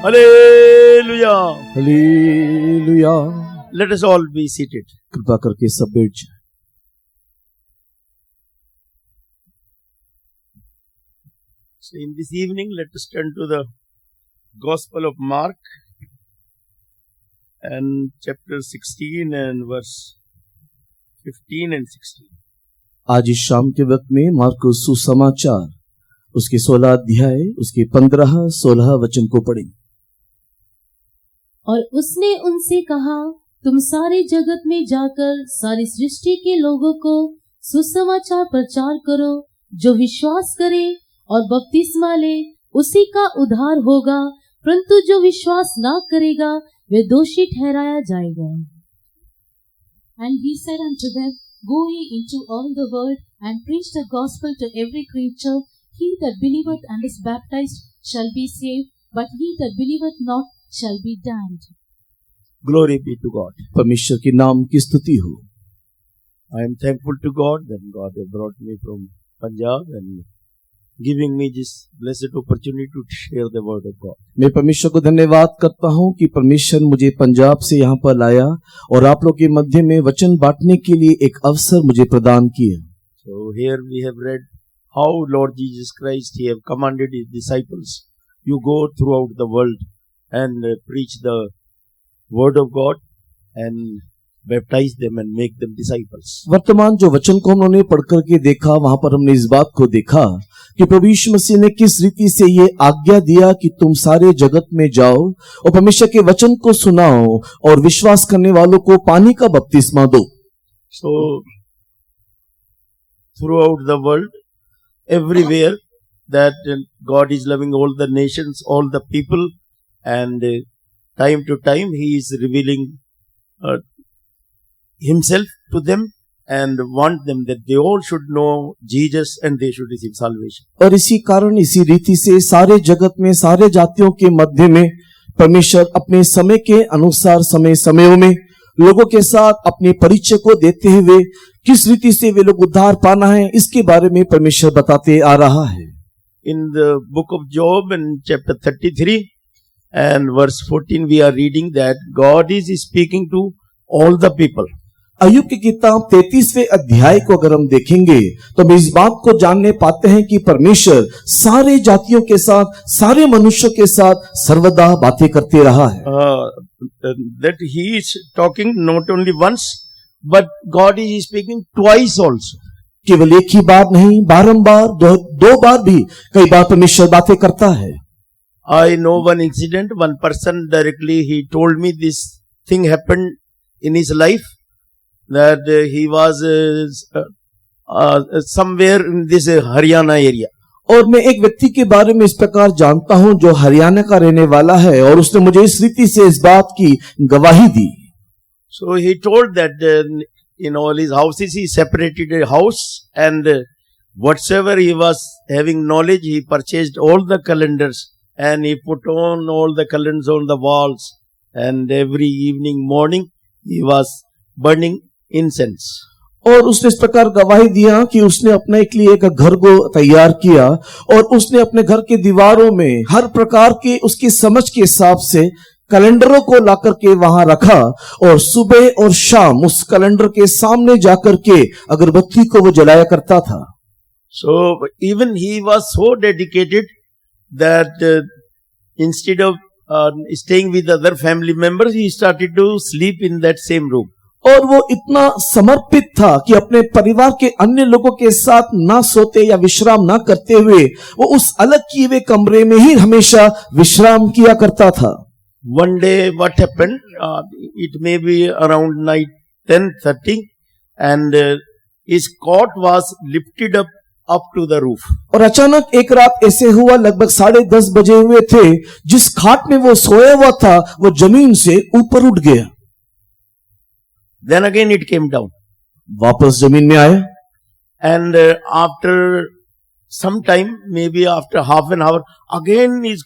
Hallelujah. Hallelujah. Let us all be seated. कृपा करके सब बैठ जाएं। So in this evening, let us turn to the Gospel of Mark and chapter 16 and verse 15 and 16. आज इस शाम के वक्त में मार्कुस सुसमाचार उसके 16 अध्याय उसके 15-16 वचन को पढ़ें। और उसने उनसे कहा, तुम सारे जगत में जाकर सारी सृष्टि के लोगों को सुसमाचार प्रचार करो। जो विश्वास करे और बपतिस्मा ले उसी का उद्धार होगा, परंतु जो विश्वास ना करेगा वे दोषी ठहराया जाएगा। And he said unto them, Go ye into all the world and preach the gospel to every creature. He that believeth and is baptized shall be saved, but he that believeth not shall be damned. Glory be to God. परमेश्वर के नाम की स्तुति हो। I am thankful to God that God has brought me from Punjab and giving me this blessed opportunity to share the word of God. मैं परमेश्वर को धन्यवाद करता हूं कि परमेश्वर मुझे पंजाब से यहाँ पर लाया और आप लोग के मध्य में वचन बांटने के लिए एक अवसर मुझे प्रदान किया। So here we have read how Lord Jesus Christ, He have commanded His disciples, you go throughout the world and preach the word of God and baptize them and make them disciples. वर्तमान जो वचन को हमने पढ़ करके देखा, वहां पर हमने इस बात को देखा कि प्रभु यीशु मसीह ने किस रीति से ये आज्ञा दिया कि तुम सारे जगत में जाओ और परमेश्वर के वचन को सुनाओ और विश्वास करने वालों को पानी का बपतिस्मा दो। So throughout the world, everywhere that God is loving all the nations, all the people, and time to time He is revealing Himself to them and want them that they all should know Jesus and they should receive salvation. और इसी कारण इसी रीति से सारे जगत में सारे जातियों के मध्य में परमेश्वर अपने समय के अनुसार समय समयों में लोगों के साथ अपने परिचय को देते हुए किस रीति से वे लोग उद्धार पाना है इसके बारे में परमेश्वर बताते आ रहा है। In the book of Job and chapter 33 and verse 14 we are reading that God is speaking to all the people. अय्यूब की किताब 33वें अध्याय को अगर हम देखेंगे तो हम इस बात को जानने पाते हैं कि परमेश्वर सारे जातियों के साथ सारे मनुष्यों के साथ सर्वदा बातें करते रहा है। That He is talking not only once but God is speaking twice also. केवल एक ही बार नहीं, बारंबार दो बार भी कई बार परमेश्वर बातें करता है। I know one incident, one person directly he told me this thing happened in his life. That he was somewhere in this Haryana area. और मैं एक व्यक्ति के बारे में इस प्रकार जानता हूं जो हरियाणा का रहने वाला है और उसने मुझे इस रीति से इस बात की गवाही दी। So he told that in all his houses he separated a house and whatsoever he was having knowledge he purchased all the calendars and he put on all the calendars on the walls and every evening morning he was burning incense. और उसने इस प्रकार गवाही दिया कि उसने अपने के लिए एक घर को तैयार किया और उसने अपने घर के दीवारों में हर प्रकार के उसकी समझ के हिसाब से कैलेंडरों को लाकर के वहां रखा और सुबह और शाम उस कैलेंडर के सामने जाकर के अगरबत्ती को वो जलाया करता था। So even he was so dedicated that instead of staying with other family members he started to sleep in that same room. और वो इतना समर्पित था कि अपने परिवार के अन्य लोगों के साथ ना सोते या विश्राम ना करते हुए वो उस अलग किए हुए कमरे में ही हमेशा विश्राम किया करता था। One day what happened, it may be around night 10:30 and his cot was lifted up to the roof. और अचानक एक रात ऐसे हुआ, लगभग 10:30 बजे हुए थे, जिस खाट में वो सोया हुआ था वो जमीन से ऊपर उठ गया। Then again it came down. वापस जमीन में आया। And after some time, maybe after half an hour, again his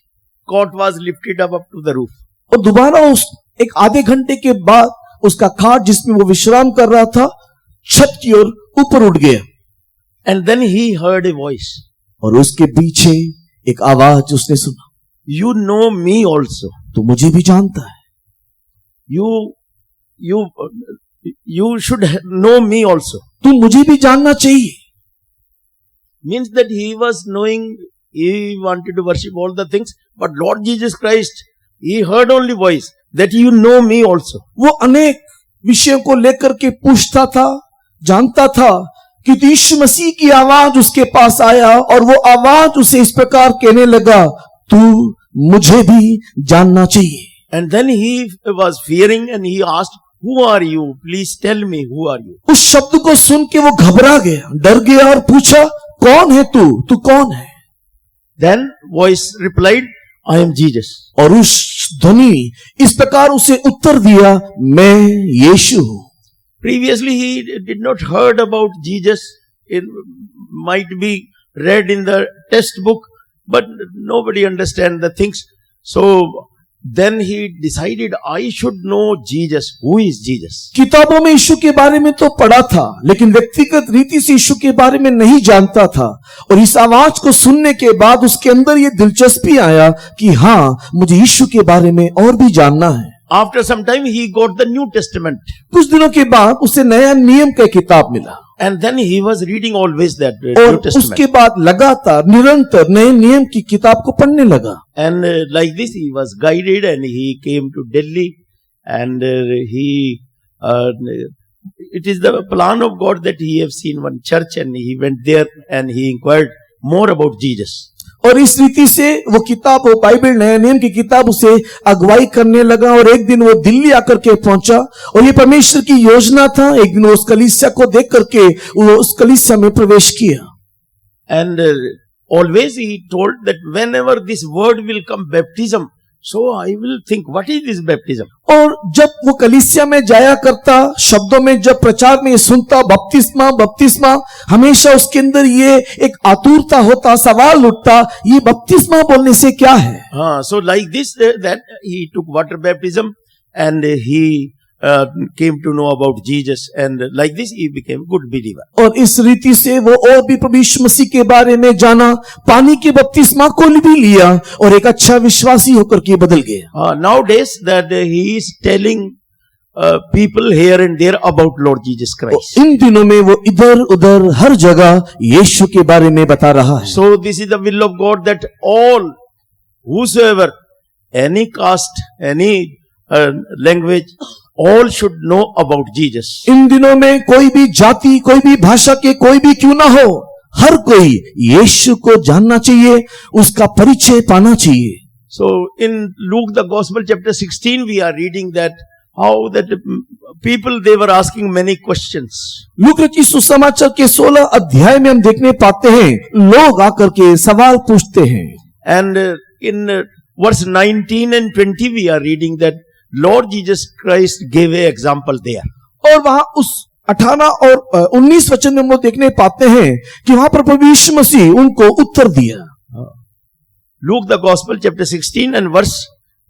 cot was lifted up to the roof. और दोबारा उस एक आधे घंटे के बाद उसका खाट जिसमें वो विश्राम कर रहा था छत की ओर ऊपर उठ गया। And then he heard a voice. और उसके पीछे एक आवाज उसने सुना। you know me also. तो मुझे भी जानता है, You should know me also. तू मुझे भी जानना चाहिए. Means that he was knowing, he wanted to worship all the things, but Lord Jesus Christ, he heard only voice that you know me also. वो अनेक विषयों को लेकर के पूछता था, जानता था कि यीशु मसीह की आवाज उसके पास आया और वो आवाज उसे इस प्रकार कहने लगा, तू मुझे भी जानना चाहिए. And then he was fearing and he asked, who are you? Please tell me, who are you? उस शब्द को सुन के वो घबरा गया, डर गया और पूछा, कौन है तू कौन है? Then voice replied, I am Jesus. और उस ध्वनि इस प्रकार उसे उत्तर दिया, मैं यीशु हूं. Previously he did not heard about Jesus. It might be read in the textbook, but nobody understand the things. So then he decided, I should know Jesus. Who is Jesus? किताबों में यीशु के बारे में तो पढ़ा था, लेकिन व्यक्तिगत रीति से यीशु के बारे में नहीं जानता था. और इस आवाज को सुनने के बाद उसके अंदर ये दिलचस्पी आया कि हाँ, मुझे यीशु के बारे में और भी जानना है. After some time he got the New Testament. कुछ दिनों के बाद उसे नया नियम का किताब मिला. And then he was reading always that और New Testament. उसके बाद लगातार निरंतर नए नियम की किताब को पढ़ने लगा. And like this he was guided and he came to Delhi and it is the plan of God that he have seen one church and he went there and he inquired more about Jesus. और इस रीति से वो किताब, वो Bible नया नियम की किताब उसे अगुवाई करने लगा. और एक दिन वो दिल्ली आकर के पहुंचा और ये परमेश्वर की योजना था. एक दिन वो उस कलीसिया को देख करके वो उस कलीसिया में प्रवेश किया. And always he told that whenever this word will come, baptism, so I will think, what is this baptism? और जब वो कलीसिया में जाया करता, शब्दों में जब प्रचार में ये सुनता, बपतिस्मा बपतिस्मा, हमेशा उसके अंदर ये एक आतुरता होता, सवाल उठता, ये बपतिस्मा बोलने से क्या है? So like this, that he took water baptism and he came to know about Jesus and like this he became good believer. और इस रीति से वो और भी प्रभु यीशु मसीह के बारे में जाना, पानी के बपतिस्मा को भी लिया और एक अच्छा विश्वासी होकर के बदल गया. Nowadays that he is telling people here and there about Lord Jesus Christ. इन दिनों में वो इधर उधर हर जगह यीशु के बारे में बता रहा है. So this is the will of God that all, whosoever, any caste, any language, all should know about Jesus. इन दिनों में कोई भी जाति, कोई भी भाषा के कोई भी क्यों ना हो, हर कोई यीशु को जानना चाहिए, उसका परिचय पाना चाहिए. So in Luke the Gospel chapter 16 we are reading that how that people they were asking many questions. लूका रचित सुसमाचार के 16 अध्याय में हम देखने पाते हैं, लोग आकर के सवाल पूछते हैं. And in verse 19 and 20 we are reading that Lord Jesus Christ gave an example there. और वहां उस 18 और 19 वचन में हम लोग देखने पाते हैं कि वहां पर प्रभु यीशु मसीह उनको उत्तर दिया. Luke the Gospel chapter 16 and verse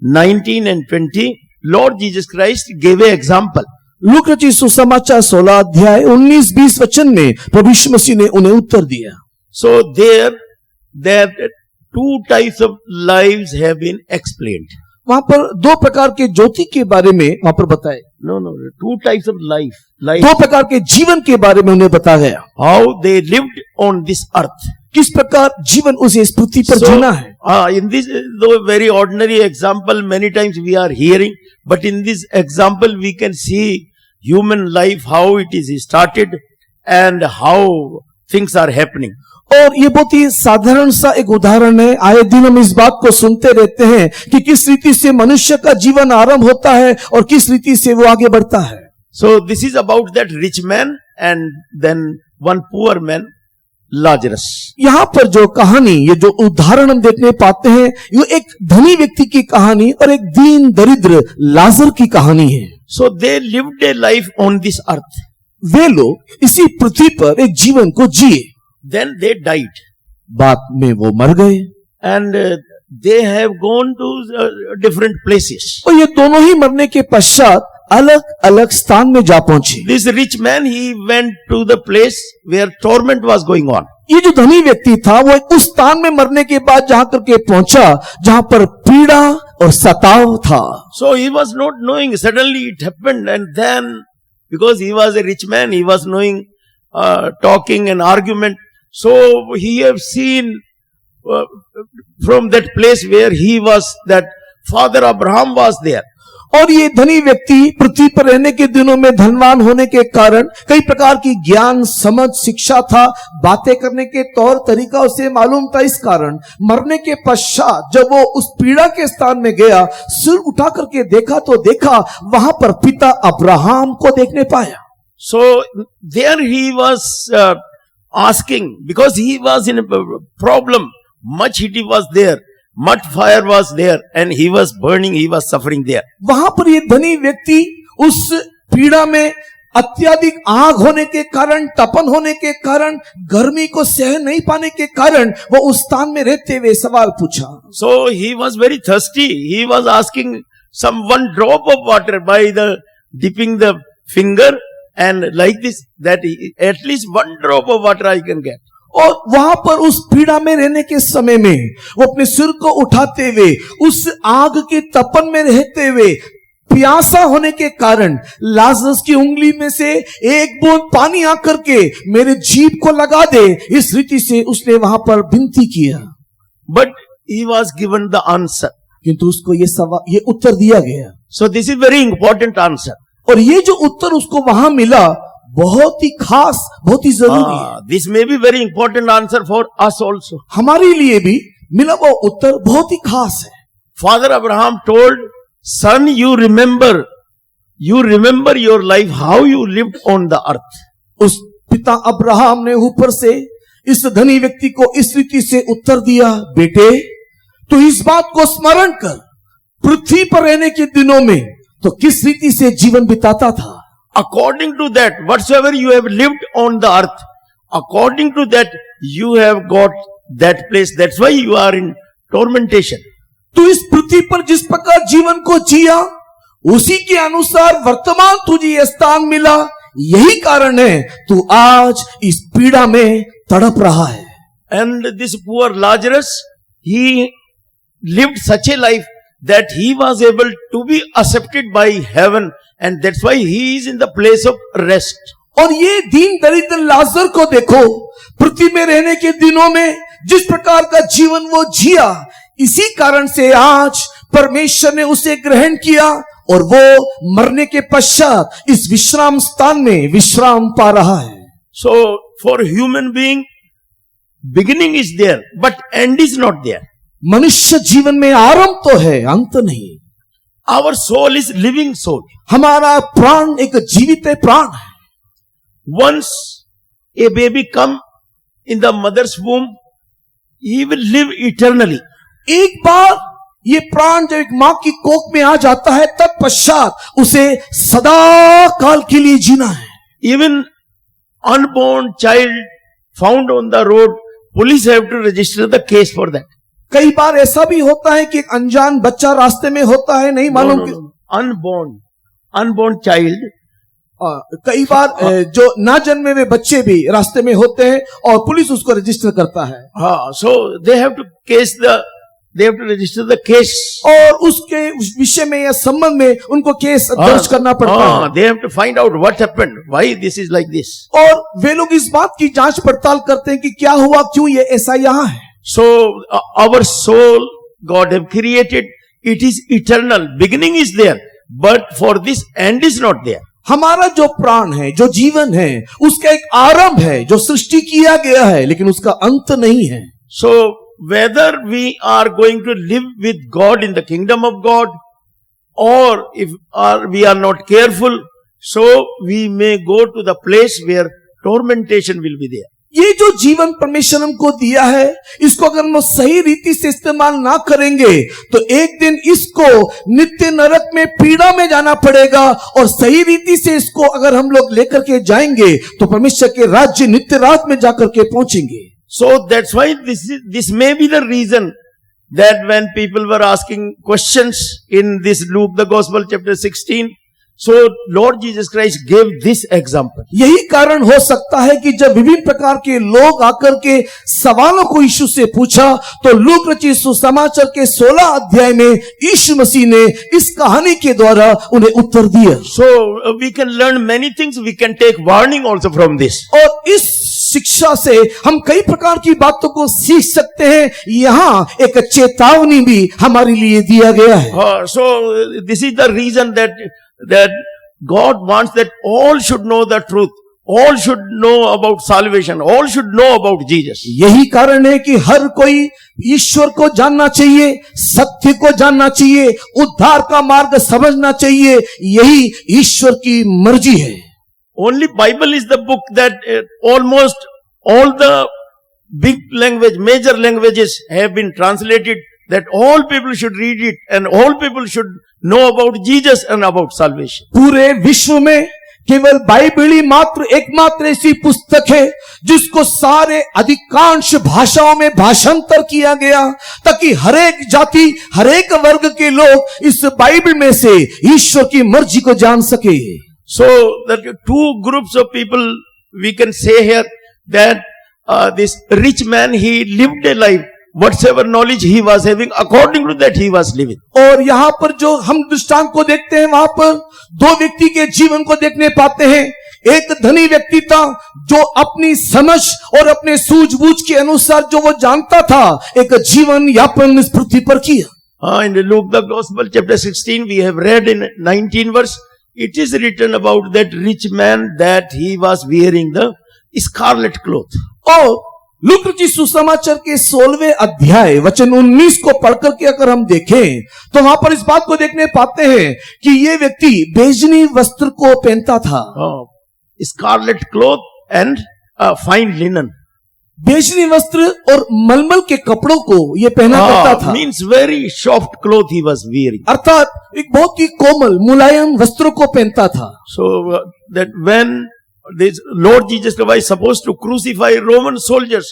19 and 20, Lord Jesus Christ gave an example. लूका रचित सुसमाचार 16 अध्याय 19-20 वचन में प्रभु यीशु मसीह ने उन्हें उत्तर दिया. So there two types of lives have been explained. वहां पर दो प्रकार के ज्योति के बारे में वहां पर बताए. No, two types of life. दो प्रकार के जीवन के बारे में उन्हें बताया गया. How they lived on this earth. किस प्रकार जीवन उसे इस पृथ्वी पर जीना है. In this, though very ordinary example, many times we are hearing, but in this example we can see human life, how it is started and how things are happening. और ये बहुत ही साधारण सा एक उदाहरण है. आए दिन हम इस बात को सुनते रहते हैं कि किस रीति से मनुष्य का जीवन आरंभ होता है और किस रीति से वो आगे बढ़ता है. So this is about that rich man and then one poor man, Lazarus. यहाँ पर जो कहानी, ये जो उदाहरण हम देखने पाते हैं, ये एक धनी व्यक्ति की कहानी और एक दीन दरिद्र लाजर की कहानी है. So they lived a life on this earth. वे लोग इसी पृथ्वी पर एक जीवन को जिए. Then they died. बाद में वो मर गए. And they have gone to different places. और ये दोनों ही मरने के पश्चात अलग अलग स्थान में जा पहुंचे. This rich man, he went to the place where torment was going on. ये जो धनी व्यक्ति था वो एक उस स्थान में मरने के बाद जहां करके पहुंचा जहां पर पीड़ा और सताव था। So he was not knowing. Suddenly it happened, and then because he was a rich man, he was knowing talking and argument. So he have seen from that place where he was, that Father Abraham was there. और ये धनी व्यक्ति पृथ्वी पर रहने के दिनों में धनवान होने के कारण कई प्रकार की ज्ञान, समझ, शिक्षा था, बातें करने के तौर तरीका उसे मालूम था। इस कारण मरने के पश्चात जब वो उस पीड़ा के स्थान में गया, सिर उठा करके देखा तो देखा वहां पर पिता अब्राहम को देखने पाया। So there he was asking, because he was in a problem, much heat was there, much fire was there, and he was burning, he was suffering there. वहां पर ये धनी व्यक्ति उस पीड़ा में अत्यधिक आग होने के कारण, तपन होने के कारण, गर्मी को सहन नहीं पाने के कारण वो उस स्थान में रहते हुए सवाल पूछा। So he was very thirsty. He was asking some one drop of water by the dipping the finger and like this, that at least one drop of water I can get. और वहां पर उस पीड़ा में रहने के समय में वो अपने सिर को उठाते हुए उस आग के तपन में रहते हुए प्यासा होने के कारण लाजरस की उंगली में से एक बूंद पानी आकर के मेरे जीभ को लगा दे, इस रीति से उसने वहां पर विनती किया। But he was given the answer. किंतु उसको ये उत्तर दिया गया। So this is very important answer. और ये जो उत्तर उसको वहां मिला बहुत ही खास, बहुत ही जरूरी है। This may be very important answer for us also. हमारे लिए भी मिला वो उत्तर बहुत ही खास है। Father Abraham told, son, you remember your life, how you lived on the earth. उस पिता अब्राहम ने ऊपर से इस धनी व्यक्ति को इस रीति से उत्तर दिया, बेटे तो इस बात को स्मरण कर, पृथ्वी पर रहने के दिनों में तो किस रीति से जीवन बिताता था। According to that, whatsoever you have lived on the earth, according to that, you have got that place. That's why you are in tormentation. तू इस पृथ्वी पर जिस प्रकार जीवन को जिया, उसी के अनुसार वर्तमान तुझे यह स्थान मिला, यही कारण है तू आज इस पीड़ा में तड़प रहा है। And this poor Lazarus, he lived such a life that he was able to be accepted by heaven, and that's why he is in the place of rest. और ये दीन दरिद्र लाजर को देखो, पृथ्वी में रहने के दिनों में जिस प्रकार का जीवन वो जिया, इसी कारण से आज परमेश्वर ने उसे ग्रहण किया और वो मरने के पश्चात इस विश्राम स्थान में विश्राम पा रहा है। So for human being, beginning is there, but end is not there. मनुष्य जीवन में आरंभ तो है, अंत नहीं। Our soul is living soul. हमारा प्राण एक जीवित प्राण है। Once a baby come in the mother's womb, he will live eternally. एक बार ये प्राण जब एक मां की कोख में आ जाता है, तत्पश्चात उसे सदा काल के लिए जीना है। Even unborn child found on the road, police have to register the case for that. कई बार ऐसा भी होता है कि एक अनजान बच्चा रास्ते में होता है, नहीं मालूम कि unborn child, कई बार जो ना जन्मे हुए बच्चे भी रास्ते में होते हैं और पुलिस उसको रजिस्टर करता है। so they have to register the case, और उसके उस विषय में या संबंध में उनको केस दर्ज करना पड़ता है। they have to find out what happened, why this is like this. और वे लोग इस बात की जांच पड़ताल करते हैं कि क्या हुआ, क्यों ये ऐसा यहाँ है। So our soul God have created, it is eternal, beginning is there, but for this end is not there. हमारा जो प्राण है, जो जीवन है, उसका एक आरंभ है जो सृष्टि किया गया है, लेकिन उसका अंत नहीं है। So whether we are going to live with God in the kingdom of God, or if we are not careful, so we may go to the place where tormentation will be there. ये जो जीवन परमेश्वर हमको दिया है, इसको अगर हम सही रीति से इस्तेमाल ना करेंगे तो एक दिन इसको नित्य नरक में पीड़ा में जाना पड़ेगा, और सही रीति से इसको अगर हम लोग लेकर के जाएंगे तो परमेश्वर के राज्य नित्य रात में जाकर के पहुंचेंगे। So that's why this may be the reason that when people were asking questions in this Luke the Gospel chapter 16, So Lord Jesus Christ gave this example. यही कारण हो सकता है कि जब विभिन्न प्रकार के लोग आकर के सवालों को यीशु से पूछा तो लूक रचित सुसमाचार के 16 अध्याय में यीशु मसीह ने इस कहानी के द्वारा उन्हें उत्तर दिया। So we can learn many things. We can take warning also from this. और इस शिक्षा से हम कई प्रकार की बातों को सीख सकते हैं। यहाँ एक चेतावनी भी हमारे लिए दिया गया है। So this is the reason that God wants that all should know the truth. All should know about salvation. All should know about Jesus. यही कारण है कि हर कोई ईश्वर को जानना चाहिए, सत्य को जानना चाहिए, उद्धार का मार्ग समझना चाहिए। यही ईश्वर की मर्जी है। Only Bible is the book that almost all the big language, major languages have been translated, that all people should read it and all people should know about Jesus and about salvation. पूरे विश्व में केवल Bible ही मात्र एकमात्र ऐसी पुस्तक है जिसको सारे अधिकांश भाषाओं में भाषांतर किया गया ताकि हरेक जाति, हरेक वर्ग के लोग इस बाइबल में से ईश्वर की मर्जी को जान सके। So that two groups of people we can say here that this rich man, he lived a life, whatsoever knowledge he was having, according to that he was living. और यहाँ पर जो हम दृष्टांत को देखते हैं वहां पर दो व्यक्ति के जीवन को देखने पाते हैं। एक धनी व्यक्ति था जो अपनी समझ और अपने सूझबूझ के अनुसार जो वो जानता था एक जीवन यापन इस पृथ्वी पर किया। In Luke the Gospel chapter 16 we have read in 19 verse, it is written about that rich man that he was wearing the scarlet cloth. और लूक रचित सुसमाचार के 16वें अध्याय वचन 19 को पढ़कर के अगर हम देखें तो वहां पर इस बात को देखने पाते हैं कि ये व्यक्ति बेजनी वस्त्र को पहनता था। Scarlet cloth and fine linen. बेजनी वस्त्र और मलमल के कपड़ों को ये पहना करता था। Means very soft cloth he was wearing. अर्थात एक बहुत ही कोमल मुलायम वस्त्रों को पहनता था। So that when this Lord Jesus Christ was supposed to crucify Roman soldiers,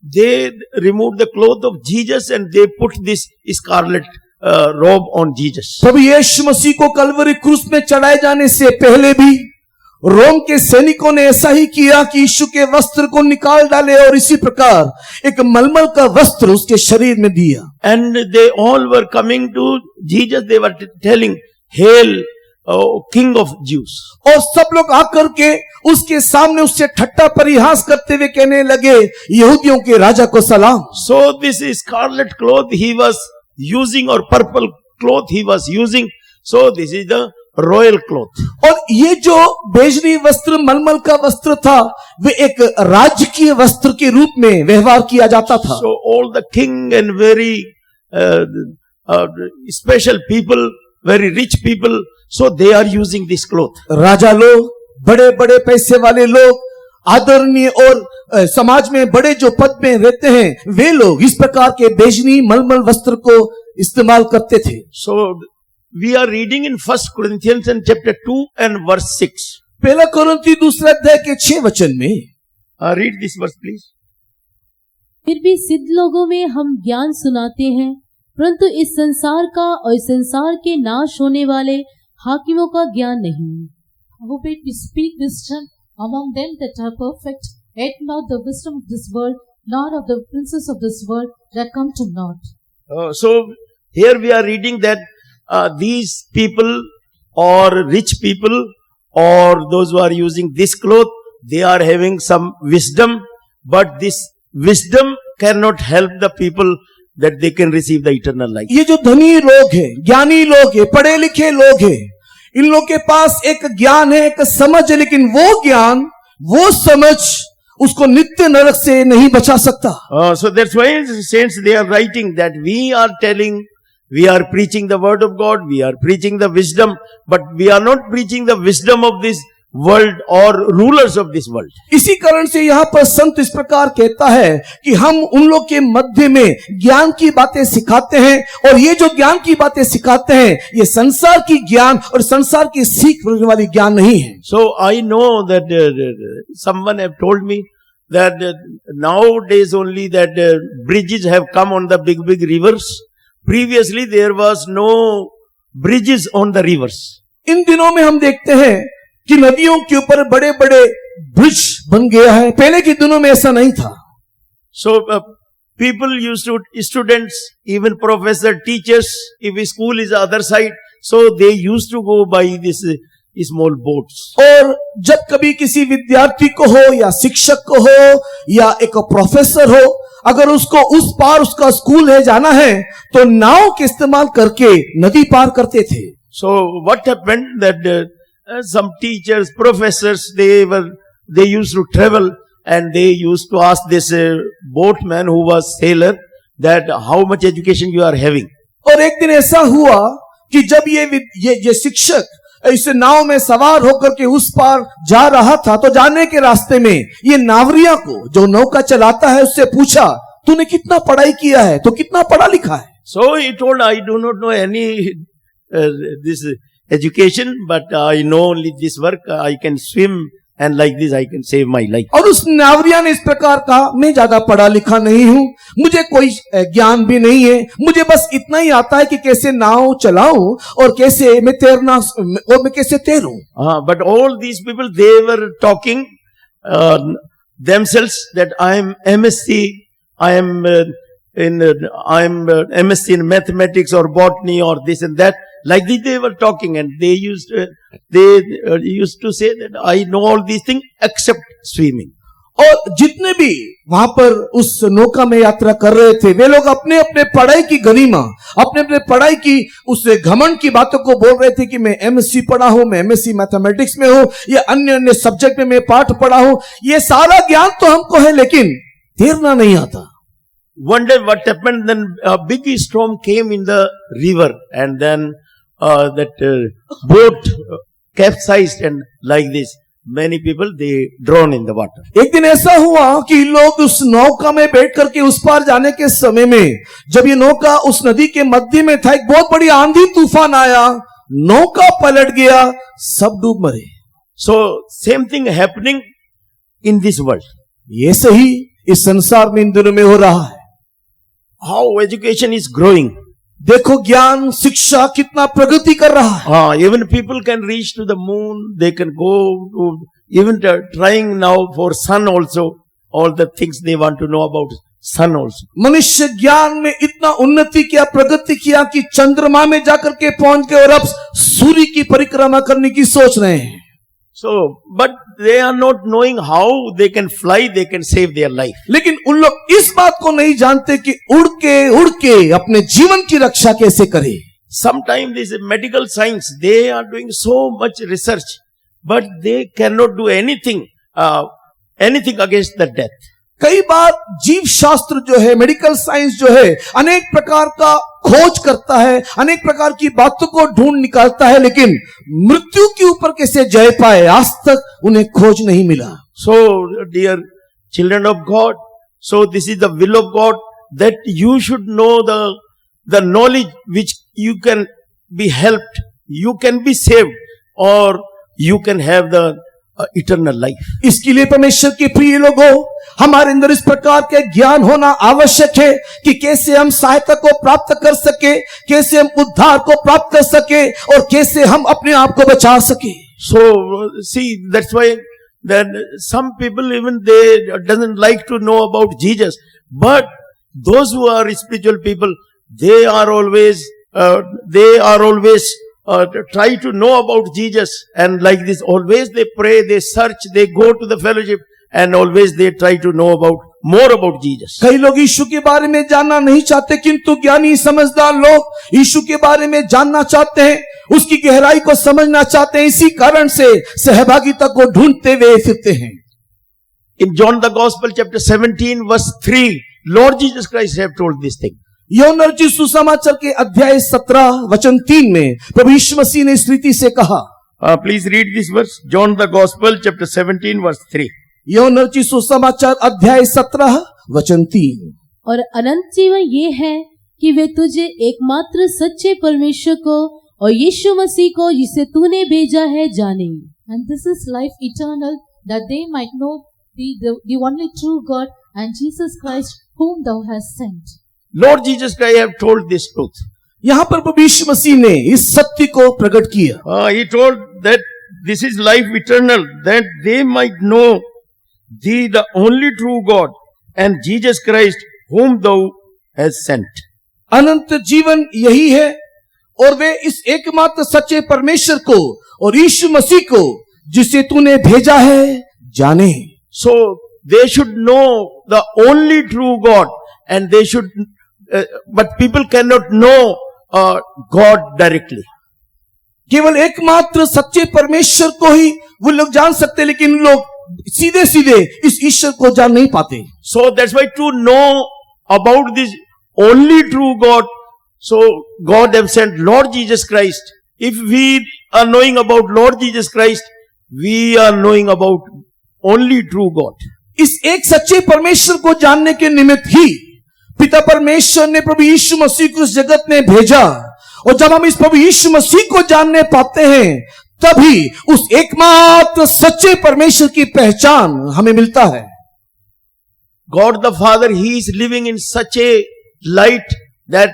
they removed the cloth of Jesus and they put this scarlet robe on Jesus. प्रभु यीशु मसीह को कलवरी क्रूस में चढ़ाए जाने से पहले भी रोम के सैनिकों ने ऐसा ही किया कि यीशु के वस्त्र को निकाल डाले और इसी प्रकार एक मलमल का वस्त्र उसके शरीर में दिया। And they all were coming to Jesus. They were telling, "Hail, King of Jews." और सब लोग आकर के उसके सामने उससे ठट्टा परिहास करते हुए कहने लगे, यहूदियों के राजा को सलाम। So this scarlet cloth he was using, or purple cloth he was using. So this is the royal cloth. और ये जो बेजनी वस्त्र मलमल का वस्त्र था वे एक राजकीय वस्त्र के रूप में व्यवहार किया जाता था। So all the king and very special people, very rich people, so they are using this cloth. राजा लोग, बड़े बड़े पैसे वाले लोग, आदरणीय और समाज में बड़े जो पद में रहते हैं वे लोग इस प्रकार के बेजनी मलमल वस्त्र को इस्तेमाल करते थे। So we are reading in 1 Corinthians and chapter 2 and verse 6. पहला कोरिन्थी दूसरा अध्याय के 6 वचन में read this verse please. फिर भी सिद्ध लोगों में हम ज्ञान सुनाते हैं, परंतु इस संसार का और इस संसार के नाश होने वाले हाकिमों का ज्ञान नहीं। Howbeit we speak wisdom among them that are perfect, yet not the wisdom of this world, nor of the princes of this world that come to naught. So here we are reading that these people or rich people or those who are using this cloth, they are having some wisdom, but this wisdom cannot help the people that they can receive the eternal life. ये जो धनी लोग हैं, ज्ञानी लोग हैं, पढ़े लिखे लोग हैं, इन लोग के पास एक ज्ञान है, एक समझ है, लेकिन वो ज्ञान, वो समझ उसको नित्य नरक से नहीं बचा सकता। So that's why saints they are writing that we are telling, we are preaching the word of God, we are preaching the wisdom, but we are not preaching the wisdom of this world or rulers of this world. इसी कारण से यहाँ पर संत इस प्रकार कहता है कि हम उन लोग के मध्य में ज्ञान की बातें सिखाते हैं और ये जो ज्ञान की बातें सिखाते हैं ये संसार की ज्ञान और संसार की सीख वाली ज्ञान नहीं है। So I know that someone have told me that nowadays only that bridges have come on the big rivers. Previously there was no bridges on the rivers. इन दिनों में हम देखते हैं कि नदियों के ऊपर बड़े बड़े ब्रिज बन गया है। पहले के दिनों में ऐसा नहीं था। So people used to, students, even professor, teachers, if a school is the other side, so they used to go by this small boats. और जब कभी किसी विद्यार्थी को हो या शिक्षक को हो या एक प्रोफेसर हो, अगर उसको उस पार उसका स्कूल है जाना है तो नाव के इस्तेमाल करके नदी पार करते थे। So what happened that some teachers, professors, they used to travel and they used to ask this boatman who was sailor that how much education you are having. और एक दिन ऐसा हुआ कि जब ये शिक्षक इस नाव में सवार होकर के उस पार जा रहा था तो जाने के रास्ते में ये नावरिया को जो नौका चलाता है उससे पूछा, तूने कितना पढ़ाई किया है, तो कितना पढ़ा लिखा है? So he told, I do not know any this education, but I know only this work. I can swim and like this I can save my life. और उस नावरिया ने इस प्रकार कहा, मैं ज्यादा पढ़ा लिखा नहीं हूं, मुझे कोई ज्ञान भी नहीं है, मुझे बस इतना ही आता है कि कैसे नाव चलाऊं और कैसे मैं तैरना और मैं कैसे तैरूं। But all these people, they were talking themselves that I am MSc, I am MSc in mathematics or botany or this and that. Like this they were talking, and they used to say that I know all these things except swimming. और जितने भी वहां पर उस नौका में यात्रा कर रहे थे वे लोग अपने अपने पढ़ाई की गरिमा, अपने अपने पढ़ाई की उस घमंड की बातों को बोल रहे थे कि मैं एमएससी पढ़ा हूं, मैं एमएससी मैथमेटिक्स में हूं, या अन्य अन्य सब्जेक्ट में मैं पाठ पढ़ा हूं। ये सारा ज्ञान तो हमको है लेकिन तैरना नहीं आता। One day what happened, then a big storm came in the river, and then that boat capsized, and like this many people they drowned in the water. एक दिन ऐसा हुआ कि लोग उस नौका में बैठ करके उस पार जाने के समय में जब ये नौका उस नदी के मध्य में था, एक बहुत बड़ी आंधी तूफान आया, नौका पलट गया, सब डूब मरे। So same thing happening in this world. ये सही इस संसार में इन दिनों में हो रहा है। How education is growing. देखो ज्ञान शिक्षा कितना प्रगति कर रहा है। Even people can reach to the moon, they can go to, even trying now for sun also, all the things they want to know about sun also. मनुष्य ज्ञान में इतना उन्नति किया, प्रगति किया कि चंद्रमा में जाकर के पहुंच गए और अब सूर्य की परिक्रमा करने की सोच रहे हैं। So, but they are not knowing how they can fly, they can save their life. लेकिन उन लोग इस बात को नहीं जानते कि उड़ के अपने जीवन की रक्षा कैसे करें। Sometimes this medical science, they are doing so much research, but they cannot do anything against the death. कई बार जीव शास्त्र जो है, मेडिकल साइंस जो है, अनेक प्रकार का खोज करता है, अनेक प्रकार की बातों को ढूंढ निकालता है, लेकिन मृत्यु के ऊपर कैसे जय पाए आज तक उन्हें खोज नहीं मिला। So, dear children of God, so this is the will of God that you should know the knowledge which you can be helped, you can be saved, or you can have the eternal life. इसके लिए परमेश्वर के प्रिय लोगों, हमारे अंदर इस प्रकार के ज्ञान होना आवश्यक है कि कैसे हम सहायता को प्राप्त कर सके, कैसे हम उद्धार को प्राप्त कर सके और कैसे हम अपने आप को बचा सके। So see, that's why then some people even they doesn't like to know about Jesus, but those who are spiritual people, they are always try to know about Jesus, and like this always they pray, they search, they go to the fellowship, and always they try to know more about Jesus. कई लोग यीशु के बारे में जानना नहीं चाहते, किंतु ज्ञानी समझदार लोग यीशु के बारे में जानना चाहते हैं, उसकी गहराई को समझना चाहते हैं, इसी कारण से सहभागिता को ढूंढते हुए फिरते हैं। In John the Gospel chapter 17 verse 3, Lord Jesus Christ have told this thing. यूहन्ना रचित सुसमाचार के अध्याय 17 वचन 3 में प्रभु यीशु मसीह ने इस रीति से कहा। Please read this verse. John the Gospel chapter 17 verse 3. यूहन्ना रचित सुसमाचार अध्याय 17 वचन 3। और अनंत जीवन ये है कि वे तुझे एकमात्र सच्चे परमेश्वर को और यीशु मसीह को जिसे तूने भेजा है जाने। And this is life eternal, that they might know thee, the only true God, and Jesus Christ whom thou hast sent. Lord Jesus Christ have told this truth. यहाँ पर प्रभु यीशु मसीह ने इस सत्य को प्रकट किया। He told that this is life eternal, that they might know thee the only true God and Jesus Christ whom thou hast sent. अनंत जीवन यही है और वे इस एकमात्र सच्चे परमेश्वर को और यीशु मसीह को जिसे तूने भेजा है जाने। So they should know the only true God, and they should, but people cannot know God directly. केवल एकमात्र सच्चे परमेश्वर को ही वो लोग जान सकते, लेकिन लोग सीधे सीधे इस ईश्वर को जान नहीं पाते। So that's why to know about this only true God, so God have sent Lord Jesus Christ. If we are knowing about Lord Jesus Christ, we are knowing about only true God. इस एक सच्चे परमेश्वर को जानने के निमित्त ही पिता परमेश्वर ने प्रभु यीशु मसीह को इस जगत में भेजा, और जब हम इस प्रभु यीशु मसीह को जानने पाते हैं तभी उस एकमात्र सच्चे परमेश्वर की पहचान हमें मिलता है। God the Father, He is living in such a light that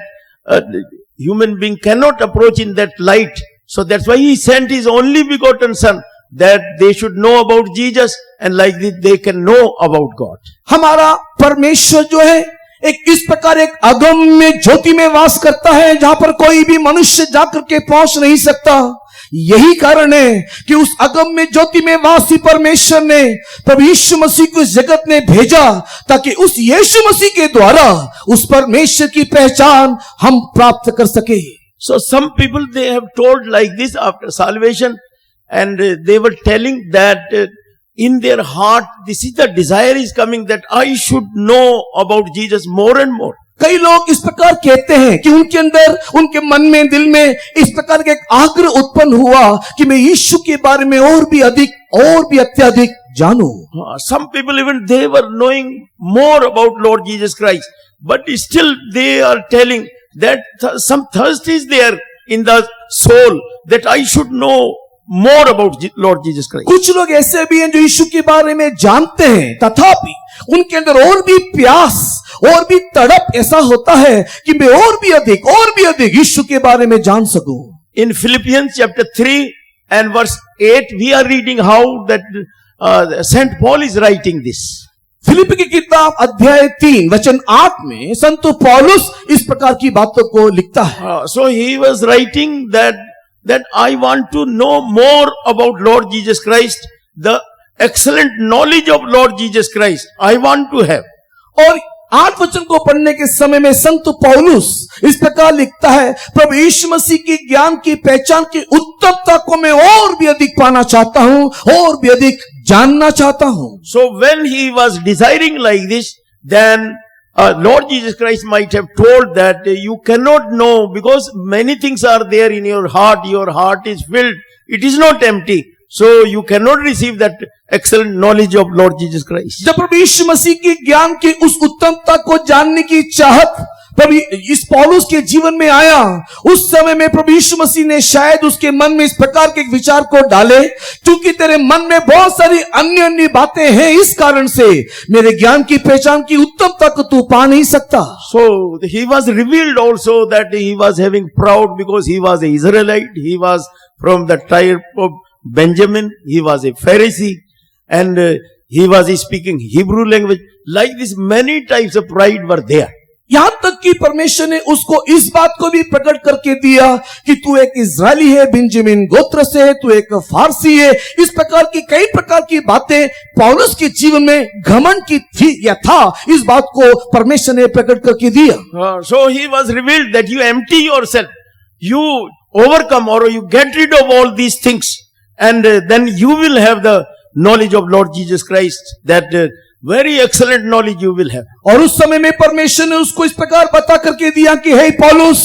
human being cannot approach in that light. So that's why He sent His only begotten Son, that they should know about Jesus, and like this they can know about God. हमारा परमेश्वर जो है एक इस प्रकार एक अगम्य ज्योति में वास करता है जहां पर कोई भी मनुष्य जाकर के पहुंच नहीं सकता। यही कारण है कि उस अगम्य ज्योति में वासी परमेश्वर ने प्रभु यीशु मसीह को इस जगत में भेजा, ताकि उस यीशु मसीह के द्वारा उस परमेश्वर की पहचान हम प्राप्त कर सके। So some people, they have told like this after salvation, and they were telling that in their heart, this is the desire is coming that I should know about Jesus more and more. कई लोग इस प्रकार कहते हैं कि उनके अंदर, उनके मन में, दिल में इस प्रकार का एक आग्रह उत्पन्न हुआ कि मैं यीशु के बारे में और भी अधिक और भी अत्यधिक जानूं। Some people even they were knowing more about Lord Jesus Christ, but still they are telling that some thirst is there in the soul that I should know more about Lord Jesus Christ. कुछ लोग ऐसे भी हैं जो यीशु के बारे में जानते हैं, तथापि उनके अंदर और भी प्यास और भी तड़प ऐसा होता है कि मैं और भी अधिक यीशु के बारे में जान सकूं। In Philippians chapter 3 and verse 8, we are reading how that Saint Paul is writing this. फिलिप्पी की किताब अध्याय 3 वचन 8 में संत पौलुस इस प्रकार की बातों को लिखता है। So he was writing that I want to know more about Lord Jesus Christ, the excellent knowledge of Lord Jesus Christ I want to have. और 8 वचन को पढ़ने के समय में संत पौलुस इस प्रकार लिखता है, प्रभु यीशु मसीह की ज्ञान की पहचान की उत्तमता को मैं और भी अधिक पाना चाहता हूं, और भी अधिक जानना चाहता हूं। So when he was desiring like this, then Lord Jesus Christ might have told that you cannot know, because many things are there in your heart is filled, it is not empty, so you cannot receive that excellent knowledge of Lord Jesus Christ. जब प्रभु यीशु मसीह की ज्ञान की उस उत्तमता को जानने की चाहत प्रभु इस पौलुस के जीवन में आया, उस समय में प्रभु यीशु मसीह ने शायद उसके मन में इस प्रकार के विचार को डाले, क्योंकि तेरे मन में बहुत सारी अन्य बातें हैं, इस कारण से मेरे ज्ञान की पहचान की उत्तमता को तू पा नहीं सकता। So he was revealed also that he was having proud because he was an Israelite, he was from the tribe of Benjamin, he was a Pharisee, and he was speaking Hebrew language. Like this, many types of pride were there. यहां तक कि परमेश्वर ने उसको इस बात को भी प्रकट करके दिया कि तू एक इजरायली है, बेंजामिन गोत्र से है, तू एक फारसी है। इस प्रकार की कई प्रकार की बातें पौलुस के जीवन में घमंड की थी या था, इस बात को परमेश्वर ने प्रकट करके दिया। So he was revealed that you empty yourself, you overcome or you get rid of all these things, and then you will have the knowledge of Lord Jesus Christ, that very excellent knowledge you will have. और उस समय में परमेश्वर ने उसको इस प्रकार बता करके दिया कि हे पौलुस,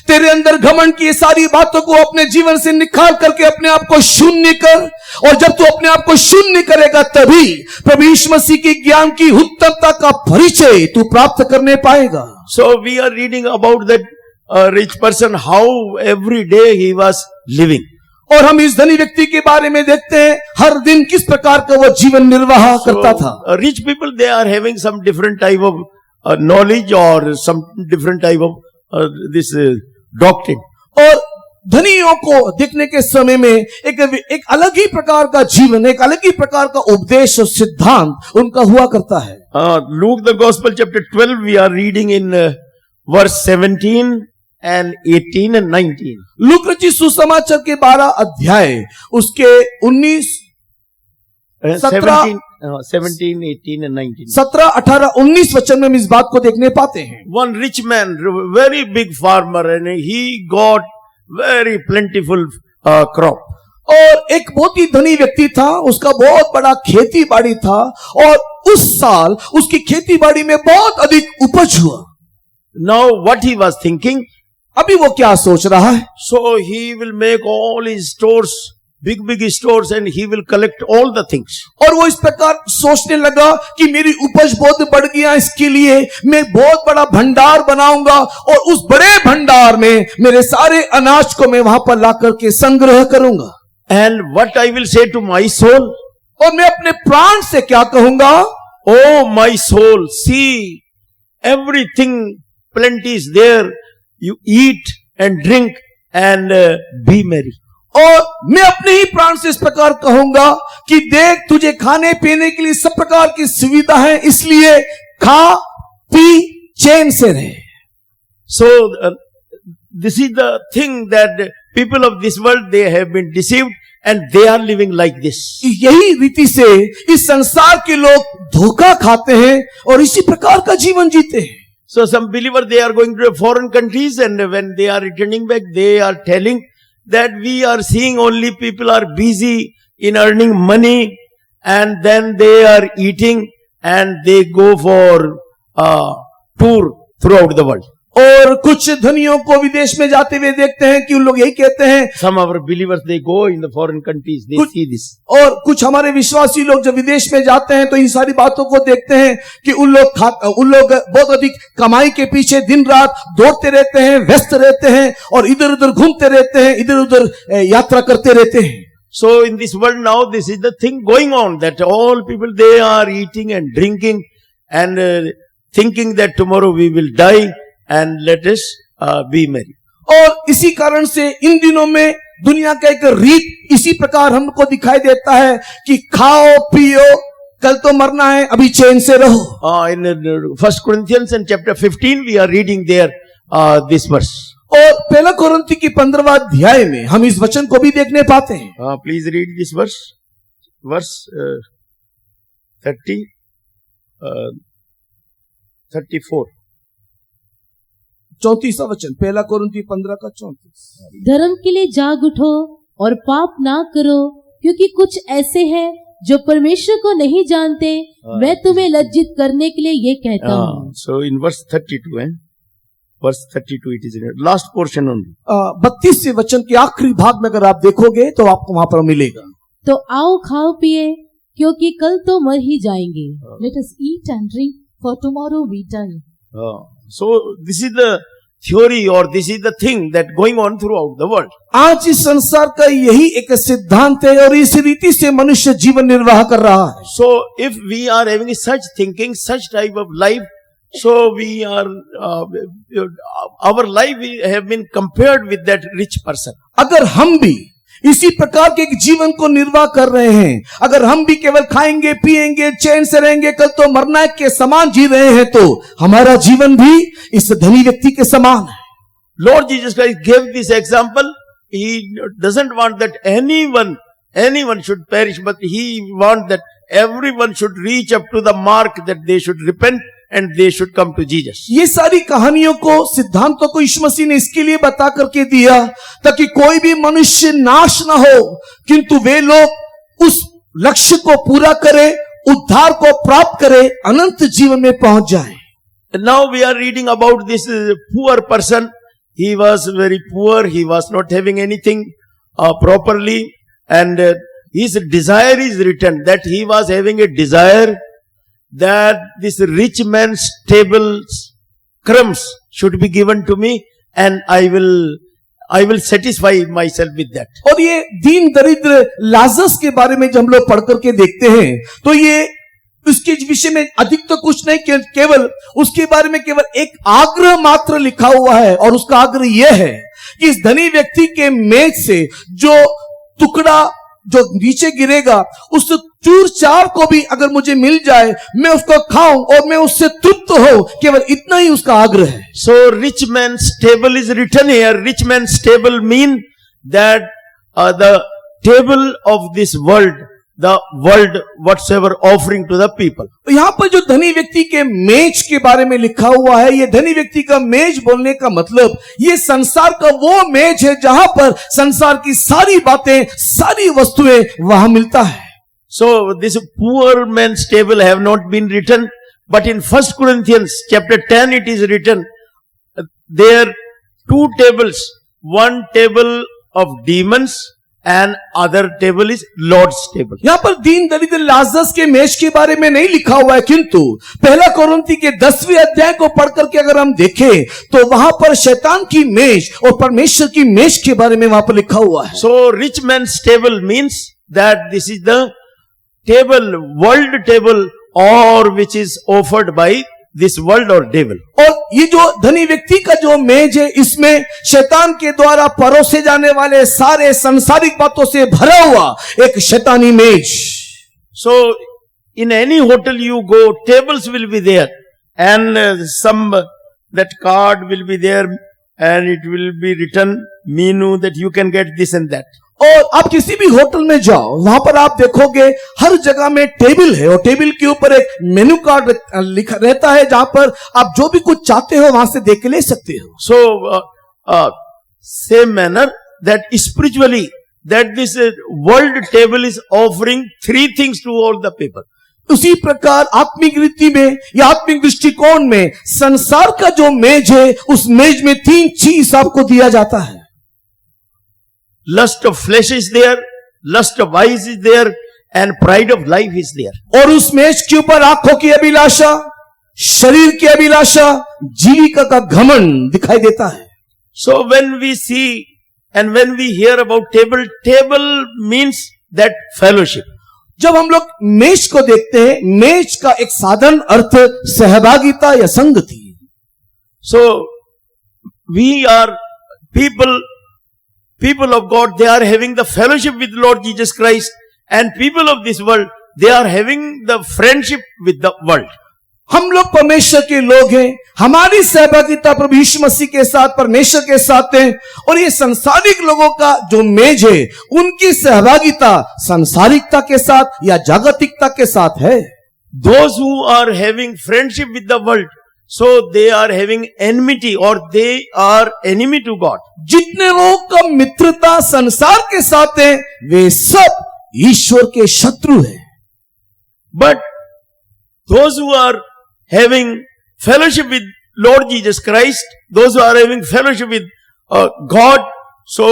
तेरे अंदर घमंड की सारी बातों को अपने जीवन से निकाल करके अपने आप को शून्य कर, और जब तू अपने आप को शून्य करेगा तभी प्रभु यीशु मसीह की ज्ञान की उत्तमता का परिचय तू प्राप्त करने पाएगा। So we are reading about that rich person, how every day he was living. और हम इस धनी व्यक्ति के बारे में देखते हैं हर दिन किस प्रकार का वो जीवन निर्वाह करता था। Rich people, they are having some different type of knowledge or some different type of this doctrine. और धनियों को देखने के समय में एक अलग ही प्रकार का जीवन, एक अलग ही प्रकार का उपदेश और सिद्धांत उनका हुआ करता है। Luke the Gospel chapter 12 we are reading in verse 17 and 18 and 19. Look रचित सुसमाचार के 12 अध्याय उसके 19, 17, 18 and 19. 17, 18, 19 वचन में हम इस बात को देखने पाते हैं। One rich man, very big farmer, and he got very plentiful crop. और एक बहुत ही धनी व्यक्ति था, उसका बहुत बड़ा खेती बाड़ी था और उस साल उसकी खेती बाड़ी में बहुत अधिक उपज हुआ। Now what he was thinking? अभी वो क्या सोच रहा है? So he will make all his stores, big stores, and he will collect all the things. और वो इस प्रकार सोचने लगा कि मेरी उपज बहुत बढ़ गया, इसके लिए मैं बहुत बड़ा भंडार बनाऊंगा और उस बड़े भंडार में मेरे सारे अनाज को मैं वहां पर ला करके संग्रह करूंगा। And what I will say to my soul? और मैं अपने प्राण से क्या कहूंगा? Oh my soul, see, everything plenty is there. You eat and drink and be merry. और मैं अपने ही प्राण से इस प्रकार कहूंगा कि देख, तुझे खाने पीने के लिए सब प्रकार की सुविधा है, इसलिए खा पी चैन से रहे। So this is the thing that people of this world, they have been deceived and they are living like this. यही रीति से इस संसार के लोग धोखा खाते हैं और इसी प्रकार का जीवन जीते हैं। So some believers, they are going to foreign countries, and when they are returning back, they are telling that we are seeing only people are busy in earning money, and then they are eating and they go for tour throughout the world. और कुछ धनियों को विदेश में जाते हुए देखते हैं कि उन लोग यही कहते हैं। Some of our believers, they go in the foreign countries, they see this. और कुछ हमारे विश्वासी लोग जब विदेश में जाते हैं तो इन सारी बातों को देखते हैं कि उन लोग बहुत अधिक कमाई के पीछे दिन रात दौड़ते रहते हैं, व्यस्त रहते हैं और इधर उधर घूमते रहते हैं, इधर उधर यात्रा करते रहते हैं। So in this world now, this is the thing going on, that all people, they are eating and drinking and thinking that tomorrow we will die and let us be merry. और इसी कारण से इन दिनों में दुनिया का एक रीत इसी प्रकार हमको दिखाई देता है कि खाओ पियो, कल तो मरना है, अभी चैन से रहो। In 1 Corinthians and chapter 15 we are reading there this verse. और पहला कोरिन्थी की 15वां अध्याय में हम इस वचन को भी देखने पाते हैं। Please read this verse 34. 34वां वचन, पहला कोरिन्थी 15 का 34। धर्म के लिए जाग उठो और पाप ना करो, क्योंकि कुछ ऐसे हैं जो परमेश्वर को नहीं जानते। मैं तुम्हें लज्जित करने के लिए ये कहता हूँ। So in verse 32, verse 32 it is in last portion only. 32वें वचन के आखिरी भाग में अगर आप देखोगे तो आपको वहां पर मिलेगा। तो आओ खाओ पिए, क्योंकि कल तो मर ही जाएंगे। Let us eat and drink, for tomorrow we die. So this is the theory, or this is the thing that going on throughout the world. आज इस संसार का यही एक सिद्धांत है और इस रीति से मनुष्य जीवन निर्वाह कर रहा है। So if we are having such thinking, such type of life, so we are our life have been compared with that rich person. अगर हम भी इसी प्रकार के एक जीवन को निर्वाह कर रहे हैं, अगर हम भी केवल खाएंगे पिएंगे चैन से रहेंगे, कल तो मरना के समान जी रहे हैं, तो हमारा जीवन भी इस धनी व्यक्ति के समान है। Lord Jesus Christ gave this example. He doesn't want that anyone should perish, but he wants that everyone should reach up to the mark that they should repent and they should come to Jesus. ये सारी कहानियों को, सिद्धांतों को यीशु मसीह ने इसके लिए बता करके दिया ताकि कोई भी मनुष्य नाश ना हो, किंतु वे लोग उस लक्ष्य को पूरा करें, उद्धार को प्राप्त करें, अनंत जीवन में पहुंच जाएं। Now we are reading about this poor person. He was very poor. He was not having anything properly, and his desire is written that he was having a desire that this rich man's table's crumbs should be given to me, and I will satisfy myself with that. और ये दीन दरिद्र Lazarus के बारे में जब हम लोग पढ़ करके देखते हैं तो ये उसके विषय में अधिक तो कुछ नहीं, केवल उसके बारे में केवल एक आग्रह मात्र लिखा हुआ है, और उसका आग्रह यह है कि इस धनी व्यक्ति के मेज से जो टुकड़ा जो नीचे गिरेगा, उस चूर चार को भी अगर मुझे मिल जाए, मैं उसको खाऊं और मैं उससे तृप्त हो, केवल इतना ही उसका आग्रह है। So rich man's table is written here. Rich man's table mean that the table of this world, the world whatsoever offering to the people. यहां पर जो धनी व्यक्ति के मेज के बारे में लिखा हुआ है, ये धनी व्यक्ति का मेज बोलने का मतलब ये संसार का वो मेज है जहां पर संसार की सारी बातें, सारी वस्तुएं वहां मिलता है। So this poor man's table have not been written, but in 1 Corinthians chapter 10 it is written, there are two tables, one table of demons and other table is Lord's table. यहां पर दीन दरिद्र लाजरस के मेज के बारे में नहीं लिखा हुआ है, किंतु पहला कोरिन्थी के 10वें अध्याय को पढ़कर के अगर हम देखें तो वहां पर शैतान की मेज और परमेश्वर की मेज के बारे में वहां पर लिखा हुआ है। So rich man's table means that this is the table, world table, or which is offered by this world or devil. और ये जो धनी व्यक्ति का जो मेज है, इसमें शैतान के द्वारा परोसे जाने वाले सारे संसारिक बातों से भरा हुआ एक शैतानी मेज। So in any hotel you go, tables will be there, and some that card will be there, and it will be written menu that you can get this and that. और आप किसी भी होटल में जाओ, वहां पर आप देखोगे हर जगह में टेबल है, और टेबल के ऊपर एक मेनू कार्ड लिखा रहता है, जहां पर आप जो भी कुछ चाहते हो वहां से देख के ले सकते हो। So same manner that spiritually that this world table is offering three things to all the people. उसी प्रकार आत्मिक रीति में या आत्मिक दृष्टिकोण में संसार का जो मेज है, उस मेज में 3 चीज आपको दिया जाता है। Lust of flesh is there, lust of eyes is there, and pride of life is there. और उस मेज के ऊपर आंखों की अभिलाषा, शरीर की अभिलाषा, जीविका का घमंड दिखाई देता है। So when we see and when we hear about table, table means that fellowship. जब हम लोग मेज को देखते हैं, मेज का एक साधारण अर्थ सहभागिता या संगति। So we are people of God, they are having the fellowship with Lord Jesus Christ, and people of this world, they are having the friendship with the world. हम लोग परमेश्वर के लोग हैं, हमारी सहभागिता प्रभु यीशु मसीह के साथ, परमेश्वर के साथ है, और ये संसारिक लोगों का जो मेज है, उनकी सहभागिता संसारिकता के साथ या जागतिकता के साथ है। Those who are having friendship with the world, so they are having enmity or they are enemy to God. जितने लोगों का मित्रता संसार के साथ है, वे सब ईश्वर के शत्रु हैं। But those who are having fellowship with Lord Jesus Christ, those who are having fellowship with God, so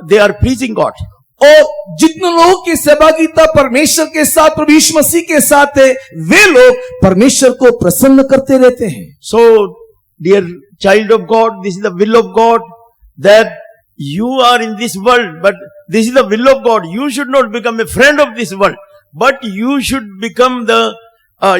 they are pleasing God. और जितने लोगों की सहभागिता परमेश्वर के साथ, प्रभु यीशु मसीह के साथ है, वे लोग परमेश्वर को प्रसन्न करते रहते हैं। So, dear child of God, this is the will of God, that you are in this world, but this is the will of God. You should not become a friend of this world, but you should become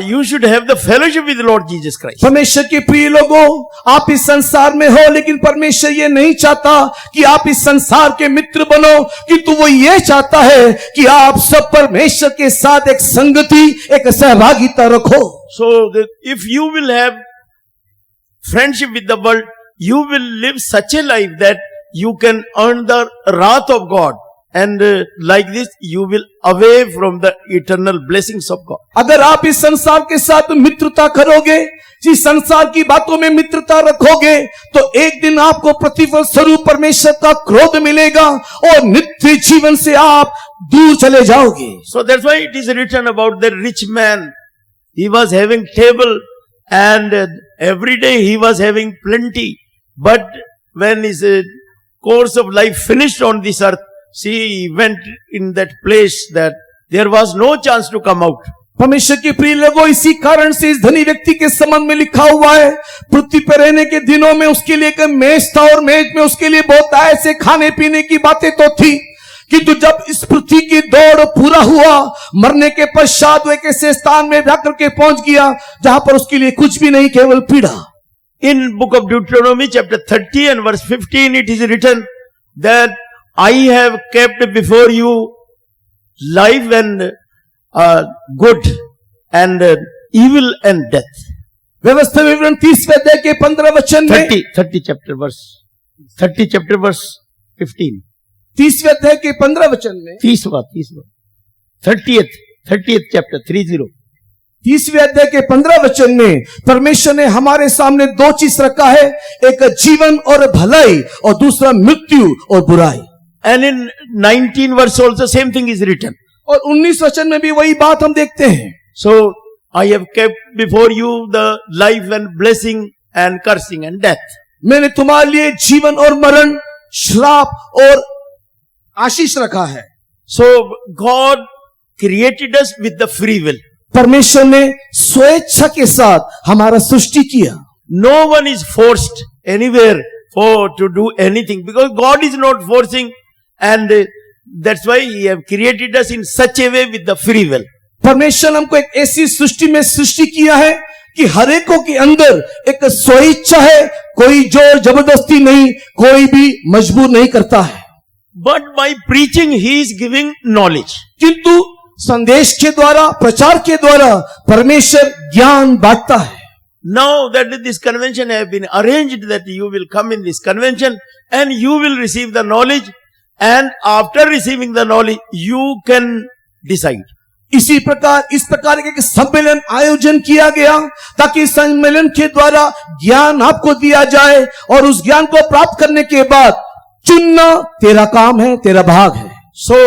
you should have the fellowship with the Lord Jesus Christ. परमेश्वर के प्रिय लोगों, आप इस संसार में हो, लेकिन परमेश्वर ये नहीं चाहता कि आप इस संसार के मित्र बनो, किंतु वो ये चाहता है कि आप सब परमेश्वर के साथ एक संगति, एक सहभागिता रखो। So that if you will have friendship with the world, you will live such a life that you can earn the wrath of God. And like this, you will away from the eternal blessings of God. अगर आप इस संसार के साथ मित्रता करोगे, इस संसार की बातों में मित्रता रखोगे, तो एक दिन आपको प्रतिफल स्वरूप परमेश्वर का क्रोध मिलेगा और नित्य जीवन से आप दूर चले जाओगे। So that's why it is written about the rich man. He was having table and every day he was having plenty. But when his course of life finished on this earth, he went in that place that there was no chance to come out. परमेश्वर के प्रिय लोगों, इसी कारण से इस धनी व्यक्ति के संबंध में लिखा हुआ है, पृथ्वी पर रहने के दिनों में उसके लिए एक मेज था, और मेज में उसके लिए बहुत ऐसे खाने पीने की बातें तो थी, किंतु जब इस पृथ्वी की दौड़ पूरा हुआ, मरने के पश्चात वो एक ऐसे स्थान में जाकर के पहुंच गया जहां पर उसके लिए कुछ भी नहीं, केवल पीड़ा। In book of Deuteronomy chapter 30 and verse 15 it is written that I have kept before you life and good and evil and death. व्यवस्था विवरण 30वें अध्याय के 15 वचन में 30 chapter verse 15. 30वें अध्याय के 15 वचन में 30th chapter 30. 30वें अध्याय के 15 वचन में परमेश्वर ने हमारे सामने दो चीज रखा है, एक जीवन और भलाई और दूसरा मृत्यु और बुराई। And in 19 verse also same thing is written. और 19 वचन में भी वही बात हम देखते हैं। So I have kept before you the life and blessing and cursing and death. मैंने तुम्हारे लिए जीवन और मरण, श्राप और आशीष रखा है। So God created us with the free will. परमेश्वर ने स्वेच्छा के साथ हमारा सृष्टि किया। No one is forced anywhere to do anything because God is not forcing, and that's why He have created us in such a way with the free will. परमेश्वर हमको एक ऐसी सृष्टि में सृष्टि किया है कि हरेकों के अंदर एक स्वेच्छा है, कोई जोर जबरदस्ती नहीं, कोई भी मजबूर नहीं करता है। But by preaching He is giving knowledge. किंतु संदेश के द्वारा, प्रचार के द्वारा परमेश्वर ज्ञान बांटता है। Now that this convention have been arranged that you will come in this convention and you will receive the knowledge, and after receiving the knowledge you can decide. इसी प्रकार इस प्रकार के सम्मेलन आयोजन किया गया ताकि सम्मेलन के द्वारा ज्ञान आपको दिया जाए और उस ज्ञान को प्राप्त करने के बाद चुनना तेरा काम है, तेरा भाग है। So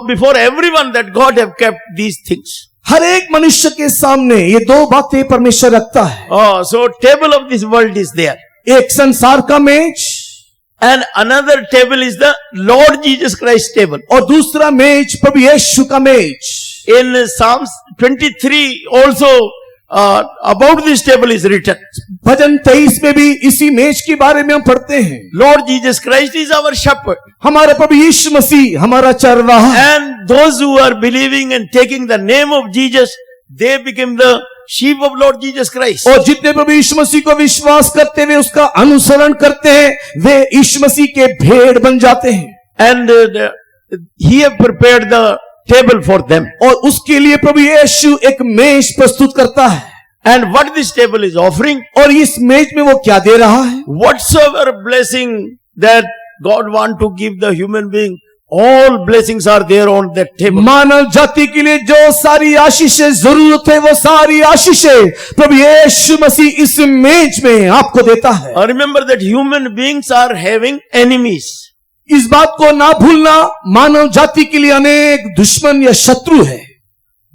before everyone that God have kept these things. हर एक मनुष्य के सामने ये दो बातें परमेश्वर रखता है। So table of this world is there. एक संसार का मेज, and another table is the Lord Jesus Christ table. और दूसरा मेज प्रभु यीशु का मेज। In Psalms 23 also about this table is written. भजन 23 में भी इसी मेज के बारे में हम पढ़ते हैं। Lord Jesus Christ is our shepherd. हमारा प्रभु यीशु मसीह हमारा चरवाहा। And those who are believing and taking the name of Jesus, they became the sheep of Lord Jesus Christ. और जितने प्रभु यीशु मसीह को विश्वास करते हुए उसका अनुसरण करते हैं, वे यीशु मसीह के भेड़ बन जाते हैं। And He have prepared the table for them. और उसके लिए प्रभु यीशु एक मेज प्रस्तुत करता है। And what this table is offering, और इस मेज में वो क्या दे रहा है? whatsoever blessing that God want to give the human being, all blessings are there on that table. मानव जाति के लिए जो सारी आशीषें जरूरत है, वो सारी आशीषें प्रभु यीशु मसीह इस मेज में आपको देता है। Remember that human beings are having enemies. इस बात को ना भूलना, मानव जाति के लिए अनेक दुश्मन या शत्रु है।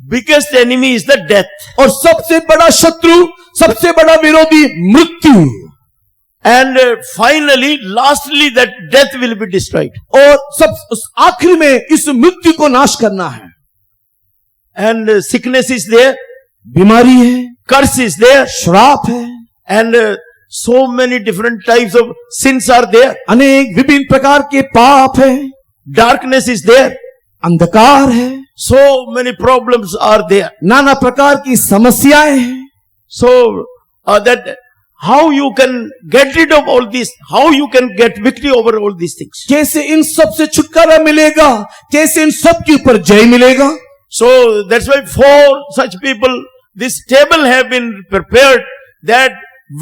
Biggest enemy is the death. और सबसे बड़ा शत्रु, सबसे बड़ा विरोधी मृत्यु। And finally, lastly, that death will be destroyed. और सब आखिर में इस मृत्यु को नाश करना है। And sickness is there, बीमारी है, curse is there, श्राप है, and so many different types of sins are there. अनेक विभिन्न प्रकार के पाप है, Darkness is there. अंधकार है, So many problems are there. नाना प्रकार की समस्याएं हैं। So that how you can get rid of all this, how you can get victory over all these things. कैसे इन सब से छुटकारा मिलेगा, कैसे इन सब के ऊपर जय मिलेगा। So that's why for such people, this table have been prepared, that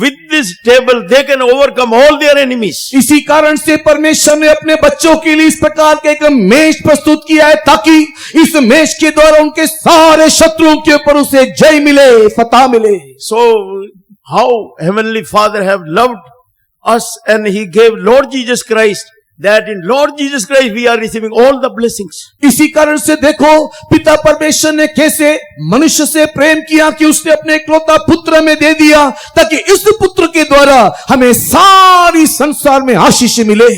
with this table they can overcome all their enemies. इसी कारण से परमेश्वर ने अपने बच्चों के लिए इस प्रकार का एक मेज प्रस्तुत किया है ताकि इस मेज के द्वारा उनके सारे शत्रुओं के ऊपर उसे जय मिले, फतह मिले। So how Heavenly Father have loved us, and He gave Lord Jesus Christ, that in Lord Jesus Christ we are receiving all the blessings. इसी कारण से देखो पिता परमेश्वर ने कैसे मनुष्य से प्रेम किया कि उसने अपने इकलौता पुत्र में दे दिया ताकि इस पुत्र के द्वारा हमें सारी संसार में आशीष मिले।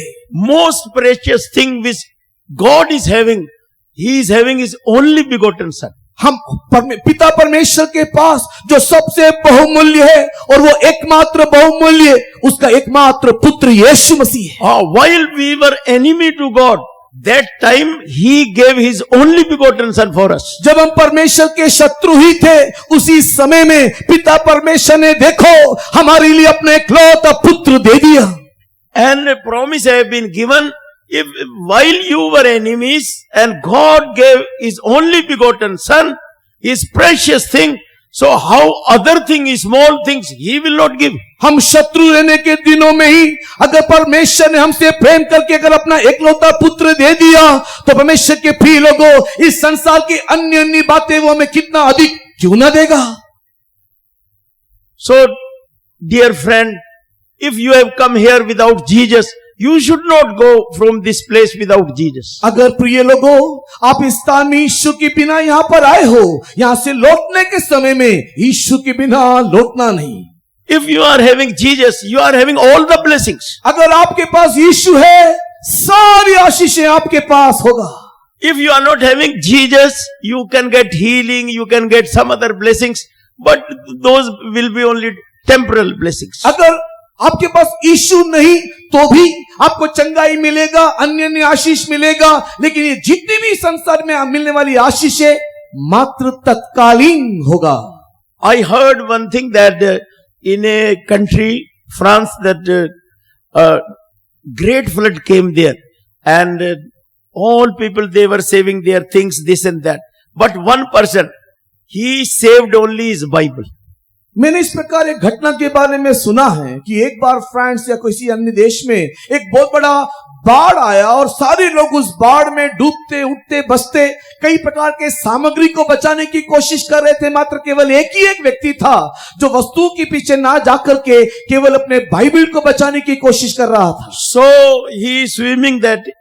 Most precious thing which God is having, He is having His only begotten Son. हम पिता परमेश्वर के पास जो सबसे बहुमूल्य है और वो एकमात्र बहुमूल्य उसका एकमात्र पुत्र यीशु मसीह है। While we were enemy to God, that time he gave his only begotten son for us. जब हम परमेश्वर के शत्रु ही थे, उसी समय में पिता परमेश्वर ने देखो हमारे लिए अपने इकलौता पुत्र दे दिया। And a promise have been given, if while you were enemies and God gave his only begotten son, his precious thing, so how other thing is small things he will not give. हम शत्रु रहने के दिनों में ही अगर परमेश्वर ने हमसे प्रेम करके अगर अपना एकलौता पुत्र दे दिया, तो परमेश्वर के प्रिय लोगों, इस संसार की अन्य अन्य बातें वो हमें कितना अधिक क्यों ना देगा। So dear friend, if you have come here without Jesus, you should not go from this place without Jesus. अगर प्रिय लोगों आप इस स्थान में यीशु के बिना यहाँ पर आए हो, यहाँ से लौटने के समय में यीशु के बिना लौटना नहीं। If you are having Jesus, you are having all the blessings. अगर आपके पास यीशु है, सारी आशीषें आपके पास होगा। If you are not having Jesus, you can get healing, you can get some other blessings, but those will be only temporal blessings. अगर आपके पास यीशु नहीं तो भी आपको चंगाई मिलेगा, अन्य अन्य आशीष मिलेगा, लेकिन ये जितनी भी संसार में मिलने वाली आशीषें मात्र तत्कालीन होगा। I heard one thing that in a country, France, that great flood came there, and all people, they were saving their things, this and that. But one person, he saved only his Bible. मैंने इस प्रकार एक घटना के बारे में सुना है कि एक बार फ्रांस या किसी अन्य देश में एक बहुत बड़ा बाढ़ आया और सारे लोग उस बाढ़ में डूबते उठते बसते कई प्रकार के सामग्री को बचाने की कोशिश कर रहे थे, मात्र केवल एक ही एक व्यक्ति था जो वस्तुओं के पीछे ना जाकर के केवल अपने बाइबल को बचाने की कोशिश कर रहा था। So he is swimming that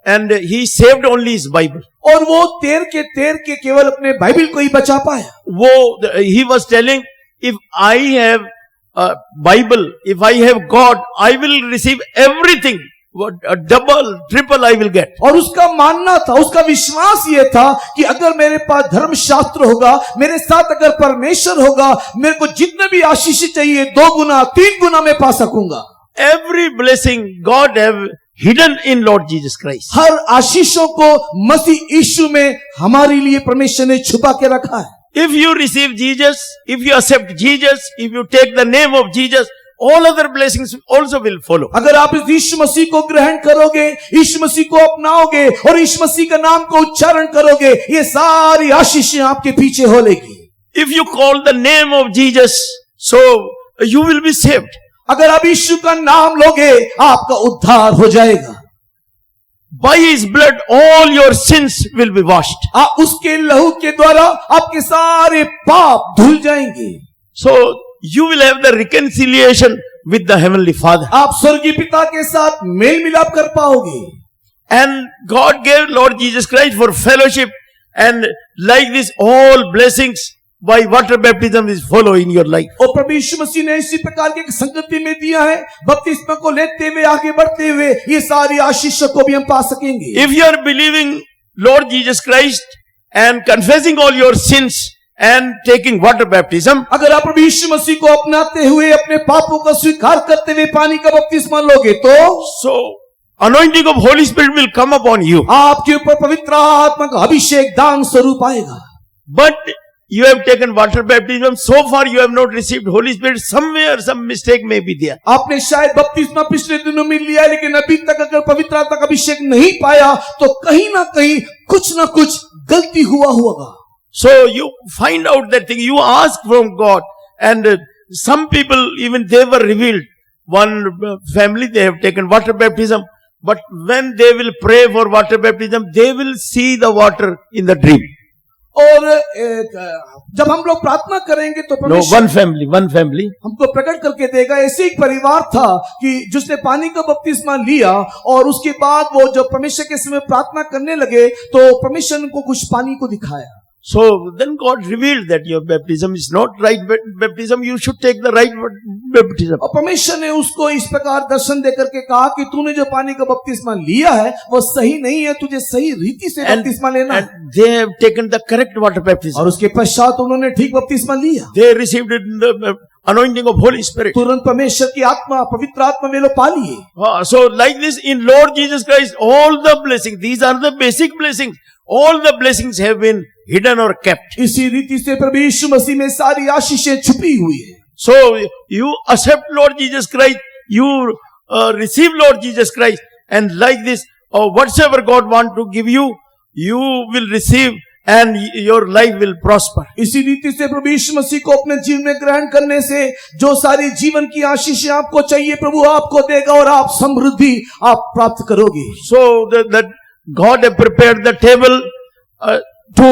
and he saved only his Bible. और वो तैर के केवल अपने बाइबल को ही बचा पाया। He was telling, if I have a Bible, if I have God, I will receive everything. What a double, triple I will get. और उसका मानना था, उसका विश्वास ये था कि अगर मेरे पास धर्मशास्त्र होगा, मेरे साथ अगर परमेश्वर होगा, मेरे को जितने भी आशीष चाहिए 2 गुना 3 गुना मैं पा सकूंगा। Every blessing God have hidden in Lord Jesus Christ. हर आशीषों को मसीह यीशु में हमारे लिए परमेश्वर ने छुपा के रखा है। If you receive Jesus, if you accept Jesus, if you take the name of Jesus, all other blessings also will follow. अगर आप इस यीशु मसीह को ग्रहण करोगे, यीशु मसीह को अपनाओगे और यीशु मसीह का नाम को उच्चारण करोगे, ये सारी आशीषें आपके पीछे हो लेगी। If you call the name of Jesus, so you will be saved. अगर आप यीशु का नाम लोगे, आपका उद्धार हो जाएगा। By his blood, all your sins will be washed. उसके लहू के द्वारा आपके सारे पाप धुल जाएंगे। So you will have the reconciliation with the heavenly Father. आप स्वर्गीय पिता के साथ मेल मिलाप कर पाओगे। And God gave Lord Jesus Christ for fellowship, and like this, all blessings by water baptism is follow in your life. और प्रभु यीशु मसीह ने इसी प्रकार की संगति में दिया है, बपतिस्मा को लेते हुए आगे बढ़ते हुए ये सारी आशीषों को भी हम पा सकेंगे। If you are believing Lord Jesus Christ and confessing all your sins and taking water baptism, अगर आप प्रभु यीशु मसीह को अपनाते हुए अपने पापों का स्वीकार करते हुए पानी का बपतिस्मा लोगे, तो so anointing of Holy Spirit will come upon you. आपके ऊपर पवित्र आत्मा का अभिषेक दान स्वरूप आएगा। But you have taken water baptism, so far you have not received Holy Spirit. Somewhere some mistake may be there. आपने शायद बपतिस्मा पिछले दिनों में लिया है, लेकिन अभी तक अगर पवित्र आत्मा का अभिषेक नहीं पाया, तो कहीं ना कहीं कुछ ना कुछ गलती हुआ होगा। So you find out that thing, you ask from God, and some people, even they were revealed. One family, they have taken water baptism, but when they will pray for water baptism, they will see the water in the dream. और जब हम लोग प्रार्थना करेंगे तो No, one family. हमको प्रकट करके देगा। ऐसे एक परिवार था कि जिसने पानी का बपतिस्मा लिया और उसके बाद वो जब परमेश्वर के समय प्रार्थना करने लगे तो परमेश्वर को कुछ पानी को दिखाया। So then God revealed that your baptism is not right baptism, you should take the right baptism. और परमेश्वर ने उसको इस प्रकार दर्शन देकर के कहा कि तूने जो पानी का बपतिस्मा लिया है वो सही नहीं है, तुझे सही रीति से बपतिस्मा लेना है। And they have taken the correct water baptism. और उसके पश्चात उन्होंने ठीक बपतिस्मा लिया। They received it in the anointing of Holy Spirit. तुरंत परमेश्वर की आत्मा, पवित्र आत्मा में लो पा लिए। So like this in Lord Jesus Christ, all the blessings, these are the basic blessings. All the blessings have been hidden or kept. इसी रीति से प्रभु यीशु मसीह में सारी आशीषें छुपी हुई है। So you accept Lord Jesus Christ, you receive Lord Jesus Christ, and like this, whatsoever God want to give you, you will receive and your life will prosper. इसी रीति से प्रभु यीशु मसीह को अपने जीवन में ग्रहण करने से जो सारी जीवन की आशीषें आपको चाहिए प्रभु आपको देगा और आप समृद्धि आप प्राप्त करोगे। So that God have prepared the table to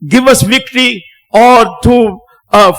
give us victory or to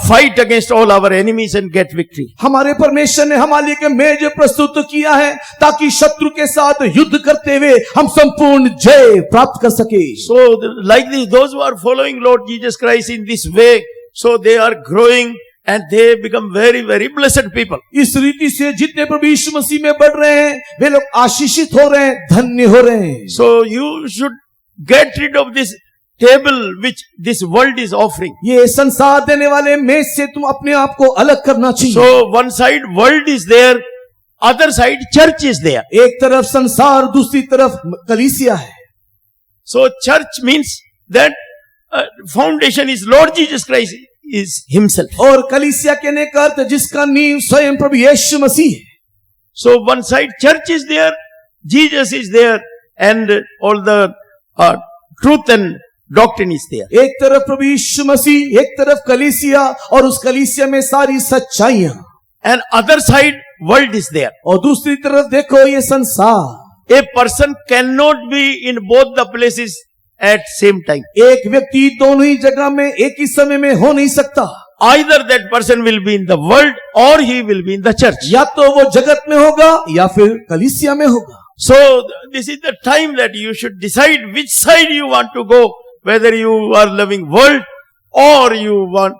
fight against all our enemies and get victory. हमारे परमेश्वर ने हमारे लिए मेज प्रस्तुत किया है ताकि शत्रु के साथ युद्ध करते हुए हम संपूर्ण जय प्राप्त कर सके। So like this, those who are following Lord Jesus Christ in this way, so they are growing and they become very, very blessed people. इस रीति से जितने प्रभु यीशु मसीह में बढ़ रहे हैं वे लोग आशीषित हो रहे हैं, धन्य हो रहे हैं। So you should get rid of this table which this world is offering. ये संसार देने वाले मेज से तुम अपने आप को अलग करना चाहिए। So one side world is there, other side church is there. एक तरफ संसार, दूसरी तरफ कलीसिया है। So church means that foundation is Lord Jesus Christ is himself. और कलीसिया कहने का अर्थ जिसका नींव स्वयं प्रभु यीशु मसीह है। So one side church is there, Jesus is there, and all the truth and doctrine is there. एक तरफ प्रभु यीशु मसीह, एक तरफ कलीसिया और उस कलीसिया में सारी सच्चाइयां। And other side world is there. और दूसरी तरफ देखो ये संसार। A person cannot be in both the places at same time. एक व्यक्ति दोनों ही जगह में एक ही समय में हो नहीं सकता। Either that person will be in the world or he will be in the church. या तो वो जगत में होगा या फिर कलीसिया में होगा। So this is the time that you should decide which side you want to go, whether you are loving world or you want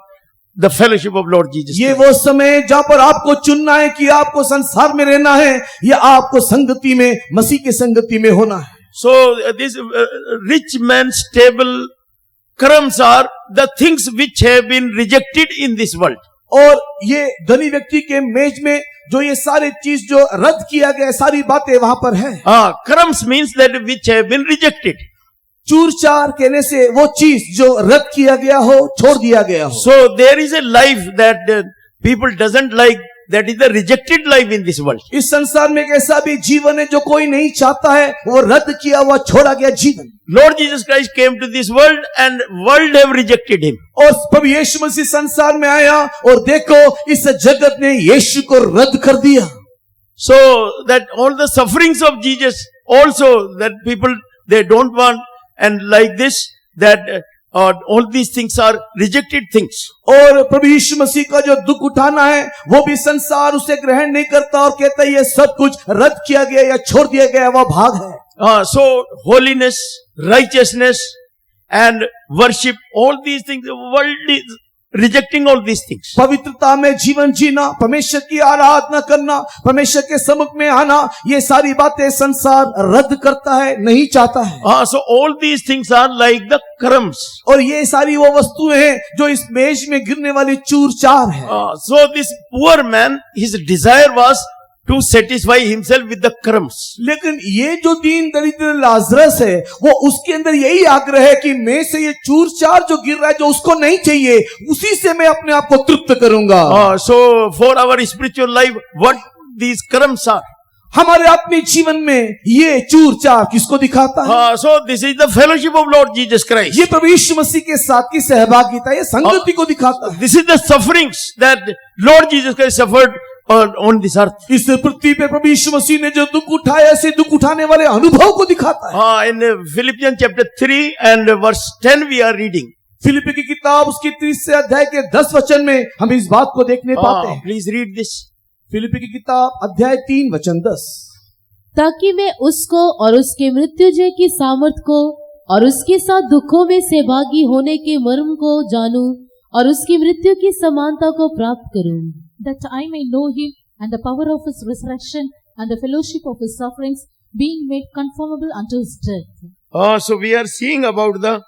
the fellowship of Lord Jesus ये Christ. वो समय जहाँ पर आपको चुनना है कि आपको संसार में रहना है या आपको संगति में, मसीह की संगति में होना है। So this rich man's table crumbs are the things which have been rejected in this world. और ये धनी व्यक्ति के मेज में जो ये सारी चीज जो रद्द किया गया, सारी बातें वहां पर है। Crumbs means that which have been rejected. चूर चार कहने से वो चीज जो रद्द किया गया हो, छोड़ दिया गया हो। So there is a life that people doesn't like. That is the rejected life in this world. इस संसार में एक ऐसा भी जीवन है जो कोई नहीं चाहता है, वो रद्द किया हुआ, छोड़ा गया जीवन। Lord Jesus Christ came to this world and world have rejected him. और प्रभु यीशु मसीह संसार में आया और देखो इस जगत ने यीशु को रद्द कर दिया। So that all the sufferings of Jesus also that people they don't want, and like this that all these things are rejected things. और प्रभु यीशु मसीह का जो दुख उठाना है वो भी संसार उसे ग्रहण नहीं करता और कहता है ये सब कुछ रद्द किया गया या छोड़ दिया गया, वह भाग है। So holiness, righteousness and worship, all these things, the world is rejecting all these things. पवित्रता में जीवन जीना, परमेश्वर की आराधना करना, परमेश्वर के सम्मुख में आना, ये सारी बातें संसार रद्द करता है, नहीं चाहता है। So all these things are like the crumbs. और ये सारी वो वस्तुएं हैं जो इस मेज में गिरने वाली चूर चार है। So this poor man, his desire was to satisfy himself with the crumbs. लेकिन ये जो दीन दरिद्र लाजरस है वो उसके अंदर यही आग्रह है कि मैं से ये चूर चार जो गिर रहा है जो उसको नहीं चाहिए उसी से मैं अपने आप को तृप्त करूंगा। So for our spiritual life, what these crumbs are? हमारे अपने जीवन में ये चूर चार किसको दिखाता है? So this is the fellowship of Lord Jesus Christ. ये प्रभु यीशु मसीह के साथ की सहभागिता, ये संगति को दिखाता है। This is the sufferings that Lord Jesus Christ suffered on this earth. इस पृथ्वी पे प्रभु यीशु मसीह ने जो दुख उठाया, ऐसे दुख उठाने वाले अनुभव को दिखाता है। In Philippians chapter 3 and verse 10 we are reading. फिलिप्पी की किताब उसके 30 अध्याय के 10 वचन में हम इस बात को देखने पाते हैं। Please read this. फिलिप्पी की किताब अध्याय 3 वचन 10। ताकि मैं उसको और उसके मृत्युंजय की सामर्थ को और उसके साथ दुखों में सहभागी होने के मर्म को जानूं और उसकी मृत्यु की समानता को प्राप्त करूं। that I may know him and the power of his resurrection and the fellowship of his sufferings, being made conformable unto his death. So we are seeing about the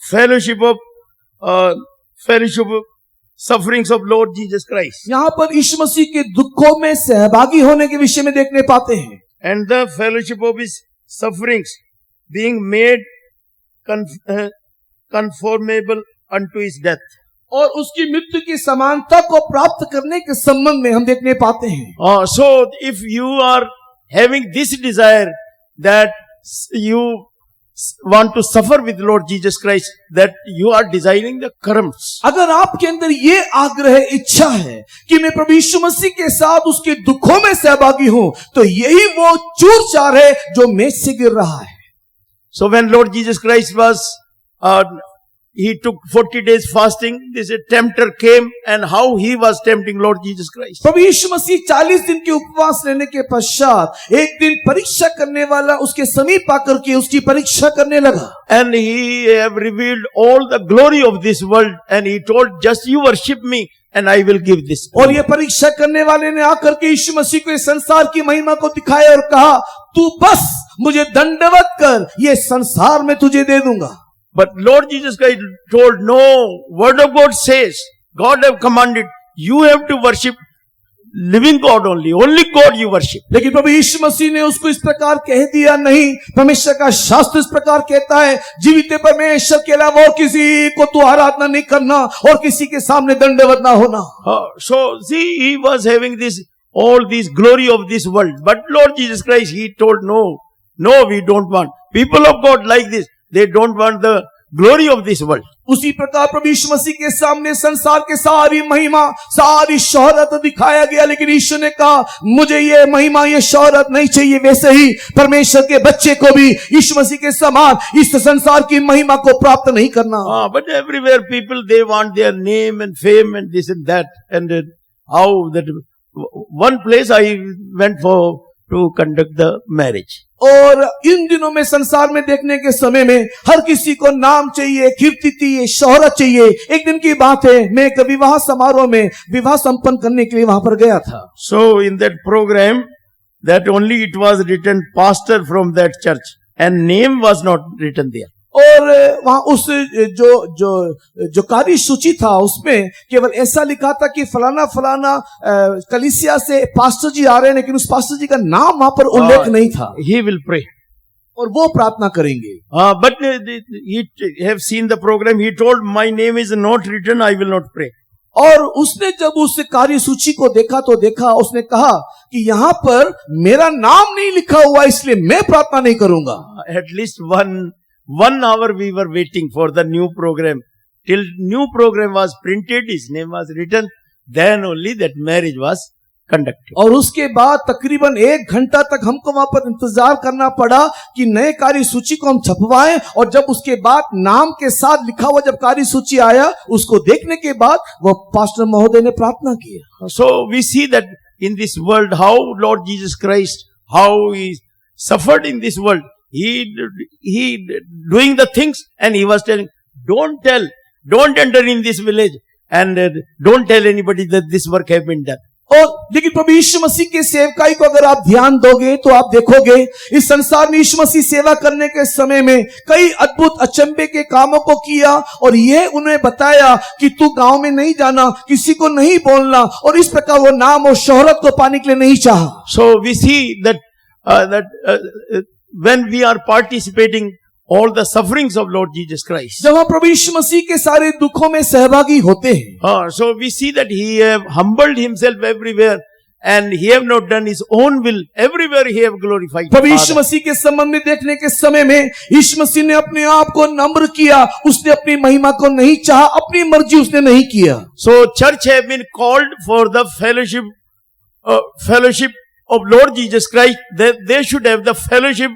fellowship of sufferings of Lord Jesus Christ यहाँ पर यीशु मसीह के दुखों में सहभागी होने के विषय में देखने पाते हैं, and the fellowship of his sufferings, being made conformable unto his death. और उसकी मृत्यु की समानता को प्राप्त करने के संबंध में हम देखने पाते हैं। So if you are having this desire that you want to suffer with Lord Jesus Christ, that you are desiring the crumbs. अगर आपके अंदर ये आग्रह इच्छा है कि मैं प्रभु यीशु मसीह के साथ उसके दुखों में सहभागी हूं, तो यही वो चूर चार है जो मेज से गिर रहा है। So when Lord Jesus Christ was he took 40 days fasting, this tempter came, and how he was tempting Lord Jesus Christ. प्रभु यीशु मसीह 40 दिन के उपवास लेने के पश्चात एक दिन परीक्षा करने वाला उसके समीप आकर के उसकी परीक्षा करने लगा। And he have revealed all the glory of this world, and he told, just you worship me and I will give this. और ये परीक्षा करने वाले ने आकर के यीशु मसीह को इस संसार की महिमा को दिखाया और कहा, तू बस मुझे दंडवत कर, ये संसार में तुझे दे दूंगा। But Lord Jesus Christ told, no, word of God says, God have commanded, you have to worship living God only God you worship. लेकिन प्रभु यीशु मसीह ने उसको इस प्रकार कह दिया, नहीं, परमेश्वर का शास्त्र इस प्रकार कहता है, जीवित परमेश्वर के अलावा और किसी को तू आराधना नहीं करना और किसी के सामने दंडवत ना होना। So see, he was having all this glory of this world, but Lord Jesus Christ, he told, no, we don't want. People of God like this, they don't want the glory of this world. उसी प्रकार प्रभु यीशु मसीह के सामने संसार के सारी महिमा, सारी शोहरत दिखाया गया, लेकिन यीशु ने कहा, मुझे ये महिमा, ये शोहरत नहीं चाहिए। वैसे ही परमेश्वर के बच्चे को भी यीशु मसीह के समान इस संसार की महिमा को प्राप्त नहीं करना। But everywhere people, they want their name and fame and this and that, and how that one place I went to conduct the marriage. और इन दिनों में संसार में देखने के समय में हर किसी को नाम चाहिए, कीर्ति चाहिए, शोहरत चाहिए। एक दिन की बात है, मैं एक विवाह समारोह में विवाह संपन्न करने के लिए वहां पर गया था। So in that program, that only it was written pastor from that church, and name was not written there. और वहां उस जो कार्य सूची था उसमें केवल ऐसा लिखा था कि फलाना फलाना कलीसिया से पास्टर जी आ रहे हैं, लेकिन उस पास्टर जी का नाम वहां पर उल्लेख नहीं था। He will pray. और वो प्रार्थना करेंगे। But he have seen the program. He told, my name is not written, I will not pray. और उसने जब उस कार्य सूची को देखा तो उसने कहा कि यहाँ पर मेरा नाम नहीं लिखा हुआ, इसलिए मैं प्रार्थना नहीं करूंगा। At least one hour we were waiting for the new program. Till new program was printed, his name was written, then only that marriage was conducted. और उसके बाद तकरीबन 1 घंटा तक हमको वहां पर इंतजार करना पड़ा कि नए कार्य सूची को हम छपवाएं, और जब उसके बाद नाम के साथ लिखा हुआ जब कार्य सूची आया, उसको देखने के बाद वो पास्टर महोदय ने प्रार्थना की। So we see that in this world, how Lord Jesus Christ, how he suffered in this world. He doing the things, and he was telling, don't enter in this village, and don't tell anybody that this work have been done. और लेकिन प्रभु यीशु मसीह के सेवकाई को अगर आप ध्यान दोगे तो आप देखोगे इस संसार में यीशु मसीह सेवा करने के समय में कई अद्भुत अचंभे के कामों को किया, और यह उन्हें बताया कि तू गांव में नहीं जाना, किसी को नहीं बोलना, और इस प्रकार वो नाम और शोहरत को पाने के लिए नहीं चाहा। So we see that when we are participating all the sufferings of Lord Jesus Christ, जब हम प्रभु यीशु मसीह के सारे दुखों में सहभागी होते हैं, so we see that he have humbled himself everywhere, and he have not done his own will. Everywhere he have glorified Prabhu Yeshu Father. मसीह के संबंध में देखने के समय में यीशु मसीह ने अपने आप को नम्र किया, उसने अपनी महिमा को नहीं चाहा, अपनी मर्जी उसने नहीं किया। So church have been called for the fellowship of Lord Jesus Christ. They should have the fellowship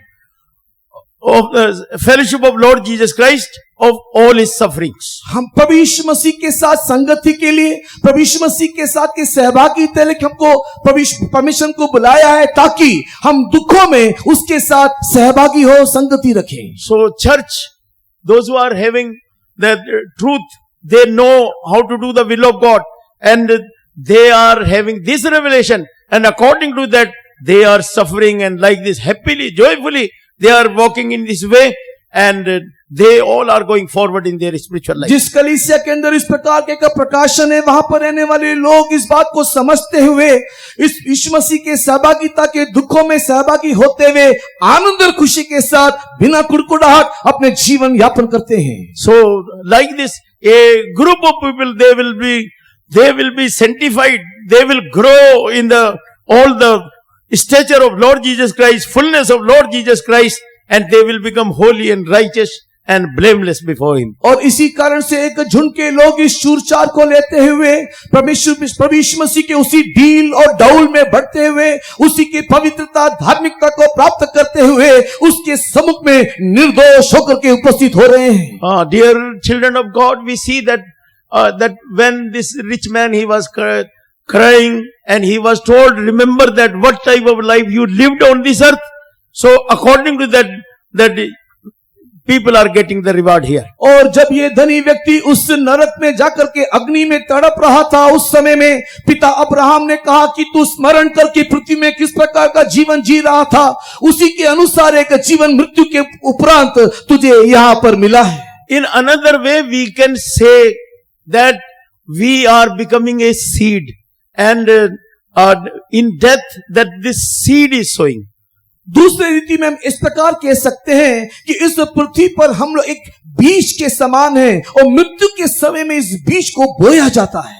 of Lord Jesus Christ of all his sufferings. हम प्रभु यीशु मसीह के साथ संगति के लिए, प्रभु यीशु मसीह के साथ के सहभागी थे, लेकिन हमको परमेश्वर को बुलाया है ताकि हम दुखों में उसके साथ सहभागी हो, संगति रखें। So church, those who are having the truth, they know how to do the will of God, and they are having this revelation, and according to that they are suffering, and like this happily, joyfully they are walking in this way, and they all are going forward in their spiritual life. जिस कलीसिया के अंदर इस प्रकार के का प्रकाशन है, वहां पर रहने वाले लोग इस बात को समझते हुए इस यीशु मसीह के सहभागिता के दुखों में सहभागी होते हुए आनंद और खुशी के साथ बिना कुड़कुड़ाहट अपने जीवन यापन करते हैं. So like this, a group of people, they will be sanctified, they will grow in all the stature of Lord Jesus Christ, fullness of Lord Jesus Christ, and they will become holy and righteous and blameless before Him. और इसी कारण से एक झुंड के लोग इस शूरचार को लेते हुए प्रभु यीशु मसीह के उसी डील और डाउल में बढ़ते हुए उसी की पवित्रता धार्मिकता को प्राप्त करते हुए उसके सम्मुख में निर्दोष होकर के उपस्थित हो रहे हैं. Dear children of God, we see that when this rich man, he was crying and he was told, remember that what type of life you lived on this earth. So according to that people are getting the reward here. और जब ये धनी व्यक्ति उस नरक में जाकर के अग्नि में तड़प रहा था, उस समय में पिता अब्राहम ने कहा कि तू स्मरण कर कि पृथ्वी में किस प्रकार का जीवन जी रहा था, उसी के अनुसार एक जीवन मृत्यु के उपरांत तुझे यहाँ पर मिला है. In another way, we can say that we are becoming a seed, and in death that this seed is sowing. दूसरी रीति में हम इस प्रकार कह सकते हैं कि इस पृथ्वी पर हम लोग एक बीज के समान हैं और मृत्यु के समय में इस बीज को बोया जाता है.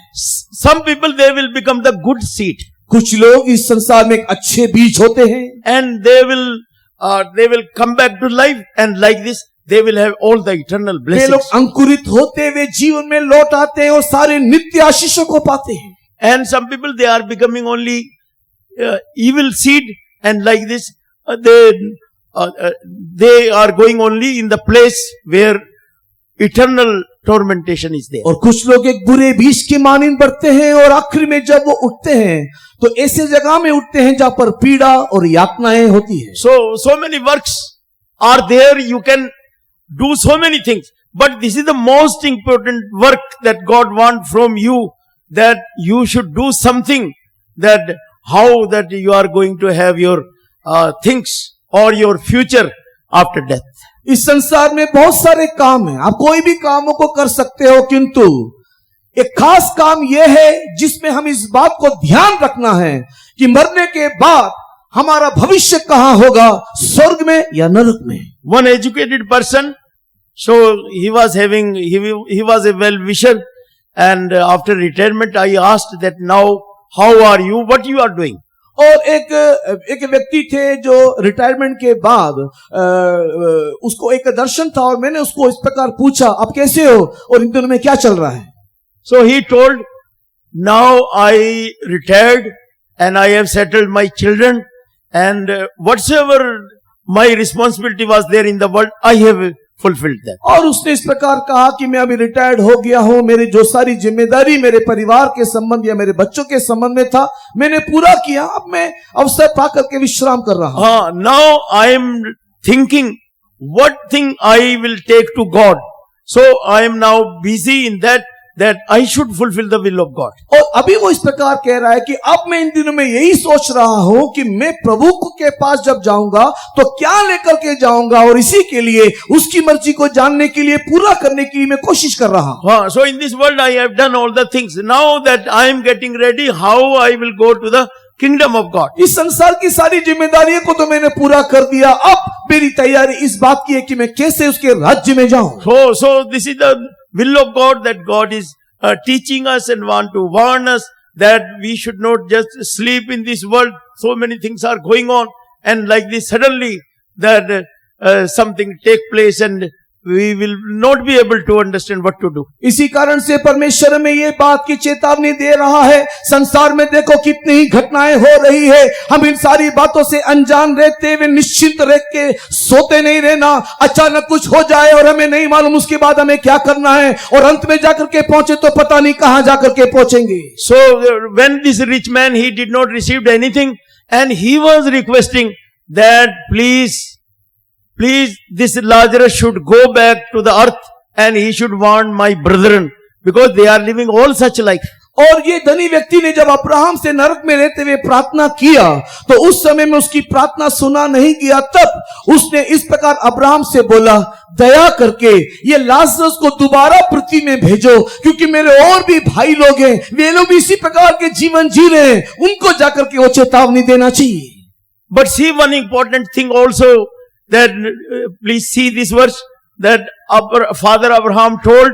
Some people, they will become the good seed, कुछ लोग इस संसार में एक अच्छे बीज होते हैं and they will come back to life, and like this they will have all the eternal way blessings. लोग अंकुरित होते हुए जीवन में लौट आते हैं और सारे नित्य आशीषों को पाते हैं. And some people, they are becoming only evil seed, and like this they are going only in the place where eternal tormentation is there. और कुछ लोग एक बुरे बीज के मानिंद बढ़ते हैं और आखिर में जब वो उठते हैं तो ऐसे जगह में उठते हैं जहां पर पीड़ा और यातनाएं होती है. So many works are there, you can do so many things, but this is the most important work that God wants from you, that you should do something, that how that you are going to have your things or your future after death. इस संसार में बहुत सारे काम हैं, आप कोई भी कामों को कर सकते हो, किंतु एक खास काम यह है जिसमें हम इस बात को ध्यान रखना है कि मरने के बाद हमारा भविष्य कहां होगा, स्वर्ग में या नरक में. One educated person, so he was a well-wisher, and after retirement I asked that now how are you, what you are doing. और एक व्यक्ति थे जो रिटायरमेंट के बाद उसको एक दर्शन था और मैंने उसको इस प्रकार पूछा, आप कैसे हो और इन दिनों में क्या चल रहा है. So he told, now I retired and I have settled my children, and whatsoever my responsibility was there in the world, I have fulfilled that. और उसने इस प्रकार कहा कि मैं अभी रिटायर्ड हो गया हूं, मेरी जो सारी जिम्मेदारी मेरे परिवार के संबंध या मेरे बच्चों के संबंध में था मैंने पूरा किया, अब मैं अवसर पाकर के विश्राम कर रहा हूं. Now I am thinking what thing I will take to God. So I am now busy in that I should fulfill the will of God. और अभी वो इस प्रकार कह रहा है कि अब मैं इन दिनों में यही सोच रहा हूं कि मैं प्रभु के पास जब जाऊंगा तो क्या लेकर के जाऊंगा, और इसी के लिए उसकी मर्जी को जानने के लिए पूरा करने की मैं कोशिश कर रहा हूं. So in this world I have done all the things. Now that I am getting ready, how I will go to the kingdom of God. इस संसार की सारी जिम्मेदारियों को तो मैंने पूरा कर दिया, अब मेरी तैयारी इस बात की है कि मैं कैसे उसके राज्य में जाऊं. So this is the will of God, that God is teaching us and want to warn us that we should not just sleep in this world. So many things are going on, and like this suddenly that something take place and we will not be able to understand what to do. इसी कारण से परमेश्वर में ये बात की चेतावनी दे रहा है, संसार में देखो कितनी ही घटनाएं हो रही है, हम इन सारी बातों से अनजान रहते हुए निश्चिंत रह के सोते नहीं रहना. अचानक कुछ हो जाए और हमें नहीं मालूम उसके बाद हमें क्या करना है, और अंत में जाकर के पहुंचे तो पता नहीं कहां जाकर के पहुंचेंगे. So when this rich man, he did not receive anything, and he was requesting that please this Lazarus should go back to the earth and he should warn my brethren, because they are living all such life. और ये धनी व्यक्ति ने जब Abraham से नरक में रहते हुए प्रार्थना किया तो उस समय में उसकी प्रार्थना सुना नहीं गया। तब उसने इस प्रकार अब्राहम से बोला, दया करके ये लाजरस को दोबारा पृथ्वी में भेजो, क्योंकि मेरे और भी भाई लोग हैं, वे लोग भी इसी प्रकार के जीवन जी रहे हैं, उनको जाकर के वो चेतावनी देना चाहिए। But see one important thing also, that please see this verse, that Father Abraham told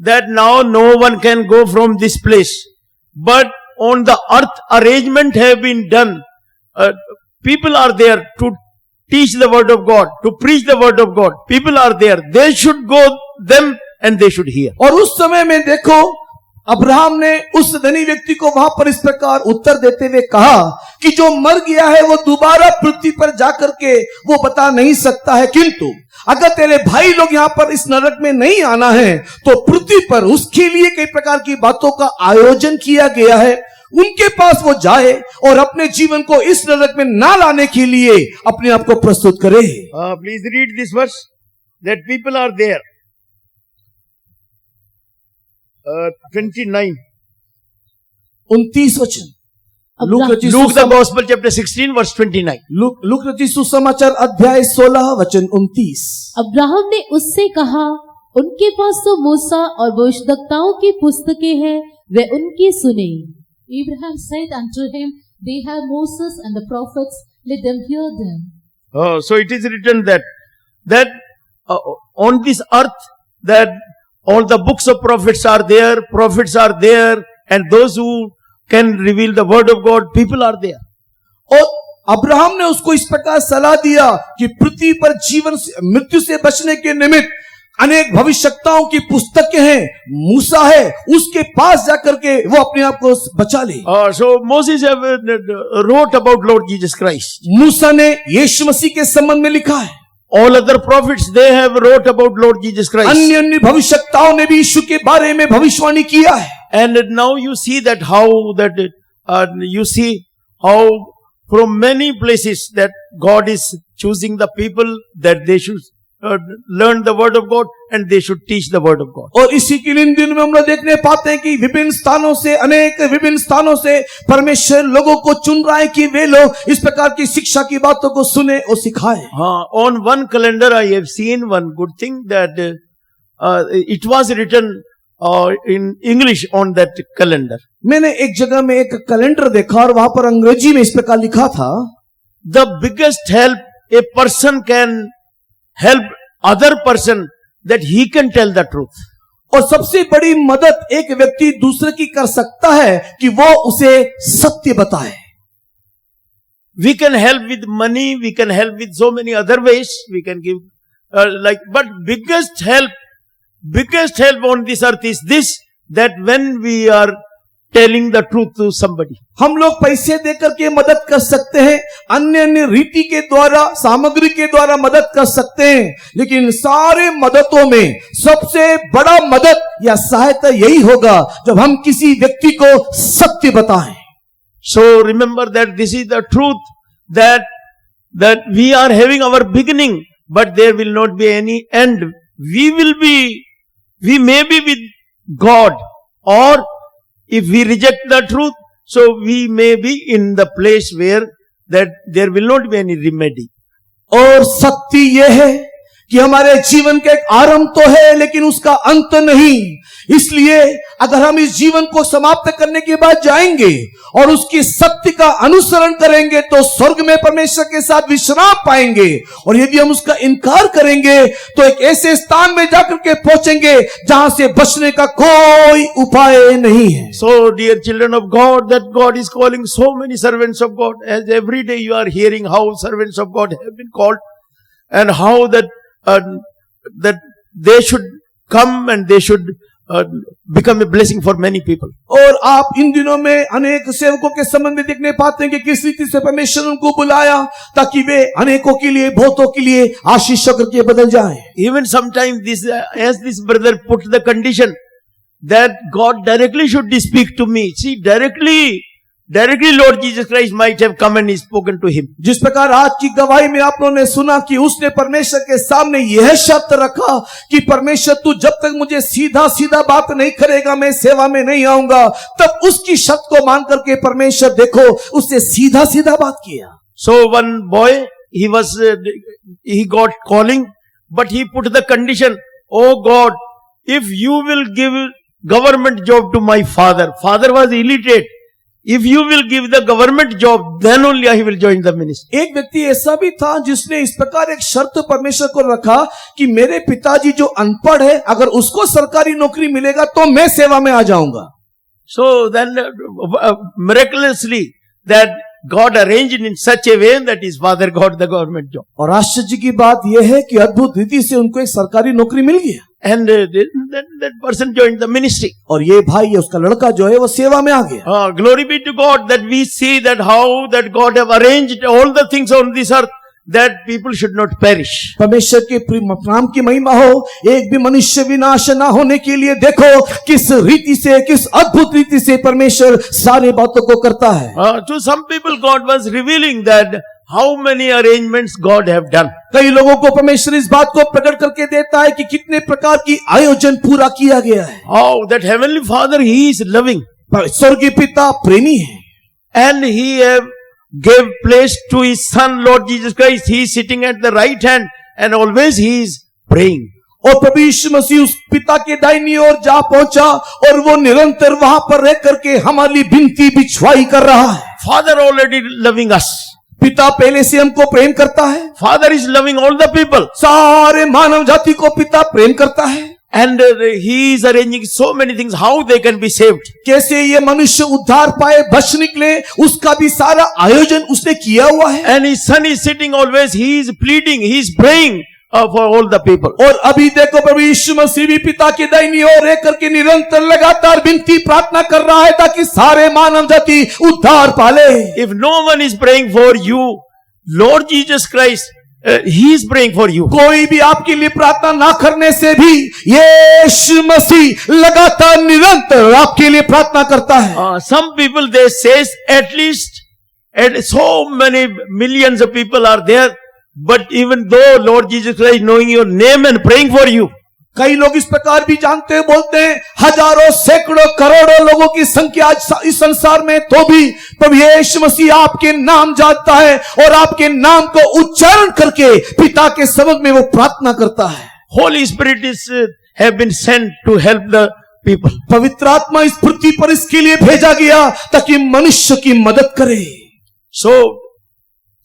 that now no one can go from this place, but on the earth arrangement have been done. People are there to teach the word of God, to preach the word of God. People are there. They should go them and they should hear. और उस समय में देखो, Abraham ने उस धनी व्यक्ति को वहां पर इस प्रकार उत्तर देते हुए कहा कि जो मर गया है वो दोबारा पृथ्वी पर जाकर के वो बता नहीं सकता है, किंतु अगर तेरे भाई लोग यहाँ पर इस नरक में नहीं आना है तो पृथ्वी पर उसके लिए कई प्रकार की बातों का आयोजन किया गया है। उनके पास वो जाए और अपने जीवन को इस नरक में ना लाने के लिए अपने आप को प्रस्तुत करे। Please read this verse, that people are there. 29. 29 वचन, Luke the Gospel chapter 16 verse 29. Look रचित सुसमाचार अध्याय 16 वचन 29। अब्राहम ने उससे कहा, उनके पास तो मूसा और भविष्यद्वक्ताओं की पुस्तकें हैं, वे उनकी सुने। Abraham said unto him, they have Moses and the prophets, let them hear them. So it is written that on this earth that all the books of prophets are there, and those who can reveal the word of God, people are there. और Abraham ने उसको इस प्रकार सलाह दिया कि पृथ्वी पर जीवन से मृत्यु से बचने के निमित्त अनेक भविष्यवक्ताओं की पुस्तकें हैं, मूसा है, उसके पास जाकर के वो अपने आप को बचा ले। So Moses wrote about Lord Jesus Christ. मूसा ने यीशु मसीह के संबंध में लिखा है। All other prophets, they have wrote about Lord Jesus Christ. अन्य अन्य भविष्यवक्ताओं ने भी यीशु के बारे में भविष्यवाणी किया है। And now you see that you see how from many places that God is choosing the people that they should learn the word of God and they should teach the word of God. और इसी के लिए इन दिनों में हम लोग देखने पाते हैं कि विभिन्न स्थानों से परमेश्वर लोगों को चुन रहा है कि वे लोग इस प्रकार की शिक्षा की बातों को सुने और सिखाएं। On one calendar I have seen one good thing, that it was written in English on that calendar. मैंने एक जगह में एक कैलेंडर देखा और वहां पर अंग्रेजी में इस प्रकार लिखा था, The biggest help a person can help other person, that he can tell the truth. और सबसे बड़ी मदद एक व्यक्ति दूसरे की कर सकता है कि वो उसे सत्य बताए। We can help with money, we can help with so many other ways, we can give but biggest help on this earth is this, that when we are telling the truth to somebody. हम लोग पैसे देकर के मदद कर सकते हैं, अन्य अन्य रीति के द्वारा, सामग्री के द्वारा मदद कर सकते हैं, लेकिन सारे मददों में सबसे बड़ा मदद या सहायता यही होगा जब हम किसी व्यक्ति को सत्य बताएं। So remember that this is the truth, that we are having our beginning, but there will not be any end. We may be with God, or if we reject the truth, so we may be in the place where that there will not be any remedy. और सत्य यह है कि हमारे जीवन का एक आरंभ तो है लेकिन उसका अंत नहीं। इसलिए अगर हम इस जीवन को समाप्त करने के बाद जाएंगे और उसकी सत्य का अनुसरण करेंगे तो स्वर्ग में परमेश्वर के साथ विश्राम पाएंगे, और यदि हम उसका इनकार करेंगे तो एक ऐसे स्थान में जाकर के पहुंचेंगे जहां से बचने का कोई उपाय नहीं है। So dear children of God, that God is calling so many servants of God, as every day you are hearing how servants of God have been called, and how that they should come and they should become a blessing for many people. और आप इन दिनों में अनेक सेवकों के संबंध में देखने पाते हैं कि किस रीति से परमेश्वर उनको बुलाया ताकि वे अनेकों के लिए, बहुतों के लिए आशीष करके बदल जाएं। Even sometimes as this brother put the condition that God directly should speak to me. See, directly directly Lord Jesus Christ might have come and spoken to him. जिस प्रकार आज की गवाही में आप लोगों ने सुना कि उसने परमेश्वर के सामने यह शर्त रखा कि परमेश्वर तू जब तक मुझे सीधा सीधा बात नहीं करेगा मैं सेवा में नहीं आऊंगा, तब उसकी शर्त को मान करके परमेश्वर देखो उससे सीधा सीधा बात किया। So one boy, he got calling, but he put the condition, oh God, if you will give government job to my father was illiterate, if you will give the government job, then only I will join the ministry. एक व्यक्ति ऐसा भी था जिसने इस प्रकार एक शर्त परमेश्वर को रखा कि मेरे पिताजी जो अनपढ़ है, अगर उसको सरकारी नौकरी मिलेगा तो मैं सेवा में आ जाऊंगा। So then miraculously that God arranged in such a way that his father got the government job. और आश्चर्य की बात यह है कि अद्भुत रीति से उनको एक सरकारी नौकरी मिल गया। And then that person joined the ministry. और ये भाई उसका लड़का जो है वो सेवा में आ गया। Glory be to God that we see that how that God have arranged all the things on this earth that people should not perish. परमेश्वर के नाम की महिमा हो, एक भी मनुष्य विनाश ना होने के लिए देखो किस रीति से, किस अद्भुत रीति से परमेश्वर सारे बातों को करता है। To some people God was revealing that how many arrangements God have done. कई लोगों को परमेश्वर इस बात को प्रकट करके देता है कि कितने प्रकार की आयोजन पूरा किया गया है। How that heavenly Father, he is loving. स्वर्गीय पिता प्रेमी है। And he have gave place to his son Lord Jesus Christ. He is sitting at the right hand and always he is praying. और प्रभु यीशु मसीह उस पिता के दाहिनी ओर जा पहुंचा और वो निरंतर वहां पर रह करके हमारी विनती बिछवाई कर रहा है। Father already loving us. पिता पहले से हमको प्रेम करता है। Father is loving all the people. सारे मानव जाति को पिता प्रेम करता है। And he is arranging so many things how they can be saved. कैसे ये मनुष्य उद्धार पाए, बच निकले, उसका भी सारा आयोजन उसने किया हुआ है। And his son is sitting always, he is pleading, he is praying for all the people. और अभी देखो प्रभु यीशु मसीह भी पिता की दाहिनी ओर रह करके निरंतर लगातार विनती प्रार्थना कर रहा है ताकि सारे मानव जाति उद्धार पाले। If no one is praying for you, Lord Jesus Christ, he is praying for you. कोई भी आपके लिए प्रार्थना ना करने से भी यीशु मसीह लगातार निरंतर आपके लिए प्रार्थना करता है। Some people they says at least so many millions of people are there, but even though Lord Jesus Christ knowing your name and praying for you, कई लोग इस प्रकार भी जानते हैं, बोलते हैं हजारों सैकड़ों करोड़ों लोगों की संख्या इस संसार में, तो भी प्रभु यीशु मसीह आपके नाम जानता है और आपके नाम को उच्चारण करके पिता के समक्ष में वो प्रार्थना करता है। Holy Spirit is have been sent to help the people. पवित्र आत्मा इस पृथ्वी पर इसके लिए भेजा गया ताकि मनुष्य की मदद करे। So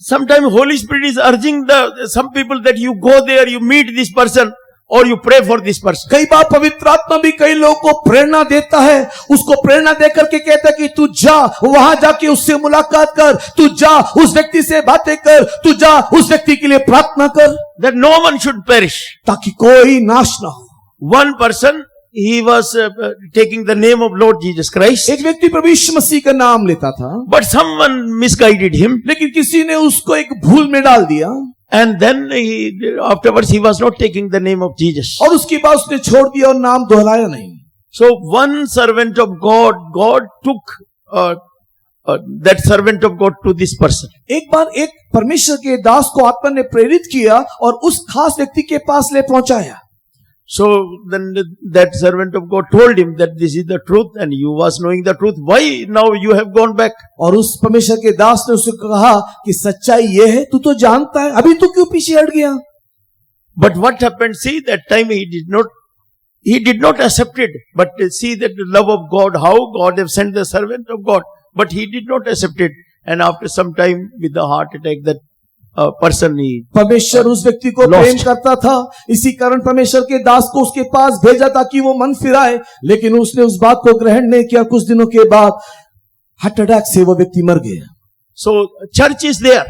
sometimes Holy Spirit is urging some people that you go there, you meet this person, और you pray for this person. कई बार पवित्र आत्मा भी कई लोगों को प्रेरणा देता है, उसको प्रेरणा देकर के कहता है कि तू जा वहां जाके उससे मुलाकात कर, तू जा उस व्यक्ति से बातें कर, तू जा उस व्यक्ति के लिए प्रार्थना कर, that no one should perish. ताकि कोई नाश ना हो। One person, he was taking the name of Lord Jesus Christ. एक व्यक्ति प्रभु यीशु मसीह का नाम लेता था, but someone misguided him. लेकिन किसी ने उसको एक भूल में डाल दिया। And then afterwards he was not taking the name of Jesus. और उसके बाद उसने छोड़ दिया और नाम दोहराया नहीं। So one servant of God took that servant of God to this person. एक बार एक परमेश्वर के दास को आत्मा ने प्रेरित किया और उस खास व्यक्ति के पास ले पहुंचाया। So then that servant of God told him that this is the truth and you was knowing the truth. Why now you have gone back? और उस परमेश्वर के दास ने उससे कहा कि सच्चाई ये है, तू तो जानता है, अभी तू क्यों पीछे हट गया? But what happened? See, that time he did not accept it. But see that the love of God, how God have sent the servant of God, but he did not accept it. And after some time with the heart attack, that person he परमेश्वर उस व्यक्ति को प्रेम करता था, इसी कारण परमेश्वर के दास को उसके पास भेजा ताकि वो मन फिराए, लेकिन उसने उस बात को ग्रहण नहीं किया। कुछ दिनों के बाद हार्ट अटैक से वो व्यक्ति मर गया। So church is there,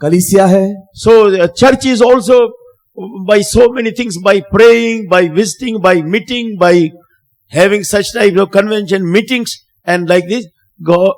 कलीसिया है। So church is also by so many things, by praying, by visiting, by meeting, by having such type of convention meetings and like this, God,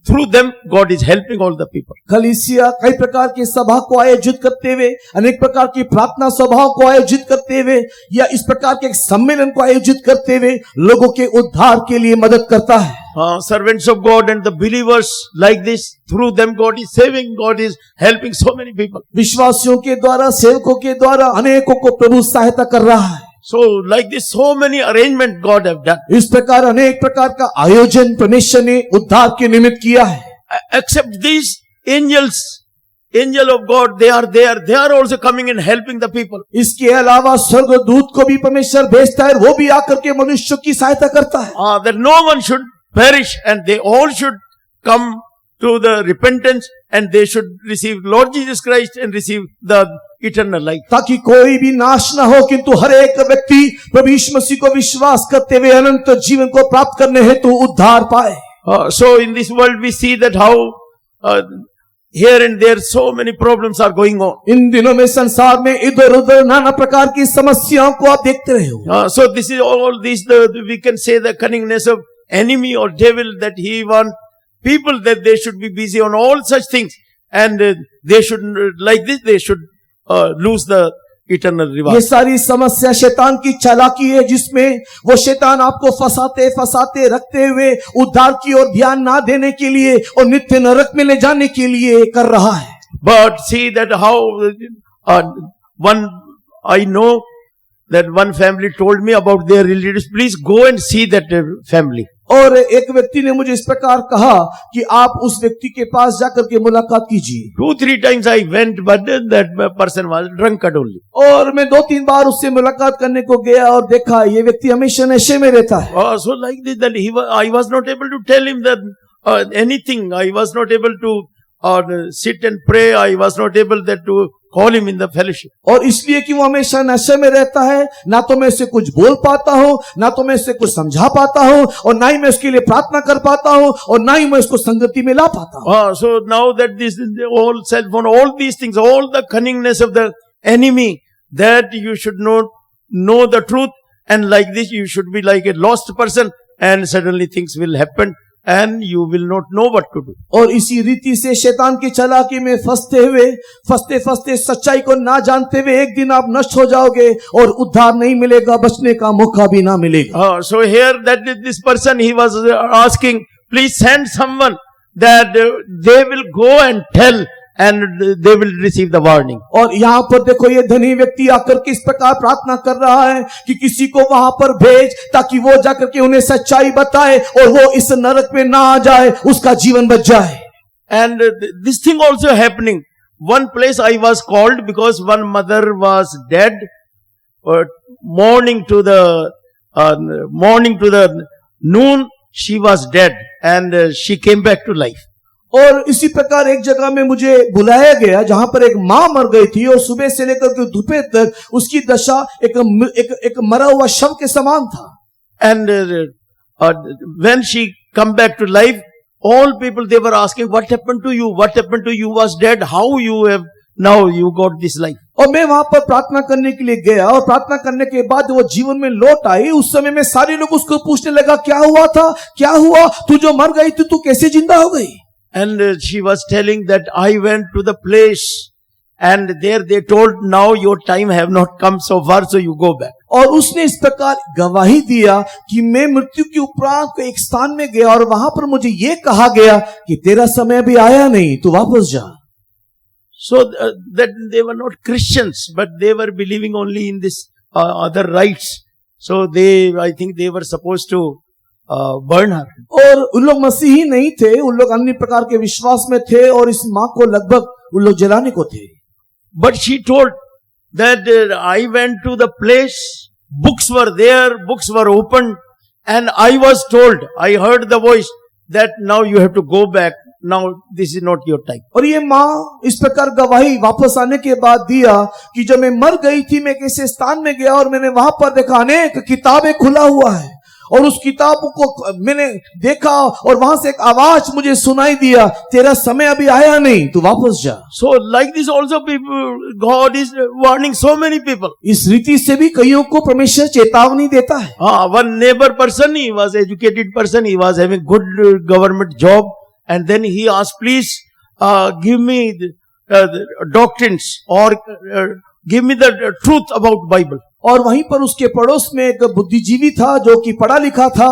through them God is helping all the people. कलीसिया कई प्रकार की सभा को आयोजित करते हुए, अनेक प्रकार की प्रार्थना सभाओं को आयोजित करते हुए या इस प्रकार के सम्मेलन को आयोजित करते हुए लोगों के उद्धार के लिए मदद करता है। Servants of God and the believers like this, through them God is saving, God is helping so many people. विश्वासियों के द्वारा, सेवकों के द्वारा अनेकों को प्रभु सहायता कर रहा है। So like this, so many arrangement God have done. इस प्रकार अनेक प्रकार का आयोजन परमेश्वर ने उद्धार के निमित्त किया है। Except these angels, angel of God, they are there. They are also coming and helping the people. इसके अलावा स्वर्गदूत को भी परमेश्वर भेजता है, वो भी आकर के मनुष्यों की सहायता करता है। That no one should perish and they all should come to the repentance and they should receive Lord Jesus Christ and receive the eternal life. ताकि कोई भी नाश ना हो, किंतु हर एक व्यक्ति प्रभु यीशु मसीह को विश्वास करते हुए अनंत जीवन को प्राप्त करने हेतु उद्धार पाए। So in this world we see that how here and there so many problems are going on. इन दिनों में संसार में इधर उधर नाना प्रकार की समस्याओं को आप देखते रहे हो। So this is all this we can say the cunningness of enemy or devil, that he want people that they should be busy on all such things and they should like this they should lose the eternal reward. ये सारी समस्या शैतान की चालाकी है, जिसमें वो शैतान आपको फंसाते रखते हुए उद्धार की ओर ध्यान ना देने के लिए और नित्य नरक में ले जाने के लिए कर रहा है। But see that how I know that one family told me about their relatives. Please go and see that family. और एक व्यक्ति ने मुझे इस प्रकार कहा कि आप उस व्यक्ति के पास जाकर के मुलाकात कीजिए। 2-3 times I went, but that person was drunkard only. और मैं 2-3 बार उससे मुलाकात करने को गया और देखा ये व्यक्ति हमेशा नशे में रहता है। So like this, that I was not able to tell him that anything. I was not able to sit and pray. I was not able that to call him in the fellowship. और इसलिए कि वो हमेशा नशे में रहता है, ना तो मैं उससे कुछ बोल पाता हूँ, ना तो मैं उससे कुछ समझा पाता हूँ, और ना ही मैं उसके लिए प्रार्थना कर पाता हूँ, और ना ही मैं उसको संगति में ला पाता हूँ। So now that this all cell phone, all these things, all the cunningness of the enemy, that you should not know the truth, and like this you should be like a lost person, and suddenly things will happen and you will not know what to do. और इसी रीति से शैतान की चालाकी में फंसते सच्चाई को ना जानते हुए एक दिन आप नष्ट हो जाओगे और उद्धार नहीं मिलेगा, बचने का मौका भी ना मिलेगा। So here that this person, he was asking, please send someone that they will go and tell and they will receive the warning. और यहाँ पर देखो ये धनी व्यक्ति आकर के इस प्रकार प्रार्थना कर रहा है कि किसी को वहां पर भेज ताकि वो जाकर के उन्हें सच्चाई बताए और वो इस नरक में ना आ जाए, उसका जीवन बच जाए। And this thing also happening. One place I was called because one mother was dead. Morning to the noon, she was dead and she came back to life. और इसी प्रकार एक जगह में मुझे बुलाया गया जहां पर एक मां मर गई थी और सुबह से लेकर के दोपहर तक उसकी दशा एक मरा हुआ शव के समान था। And when she come back to life, all people, they were asking, what happened to you? What happened to you? Was dead? How you have now you got this life? और मैं वहां पर प्रार्थना करने के लिए गया और प्रार्थना करने के बाद वो जीवन में लौट आई। उस समय में सारे लोग उसको पूछने लगा, क्या हुआ था, क्या हुआ, तू जो मर गई थी तू कैसे जिंदा हो गई? And she was telling that I went to the place and there they told, now your time have not come so far, so you go back. और उसने इस प्रकार गवाही दिया कि मैं मृत्यु के उपरांत एक स्थान में गया और वहां पर मुझे ये कहा गया कि तेरा समय अभी आया नहीं, तू वापस जा। So that they were not Christians, but they were believing only in this other rites. So I think they were supposed to burn her. और उन लोग मसीही नहीं थे, उन लोग अन्य प्रकार के विश्वास में थे और इस मां को लगभग उन लोग जलाने को थे। But she told that I went to the place, books were there, books were opened, and I was told, I heard the voice that now you have to go back. Now this is not your time. और ये माँ इस प्रकार गवाही वापस आने के बाद दिया कि जब मैं मर गई थी, मैं किसी स्थान में गया और मैंने वहां पर देखा अनेक किताबें खुला हुआ है और उस किताबों को मैंने देखा और वहां से एक आवाज मुझे सुनाई दिया, तेरा समय अभी आया नहीं, तू वापस जा। So like this also people, God is warning so many people. इस रीति से भी कईयों को परमेश्वर चेतावनी देता है। One neighbor person, he was educated person, he was having good government job, and then he asked, please give me the doctrines or give me the truth about Bible. और वहीं पर उसके पड़ोस में एक बुद्धिजीवी था जो कि पढ़ा लिखा था।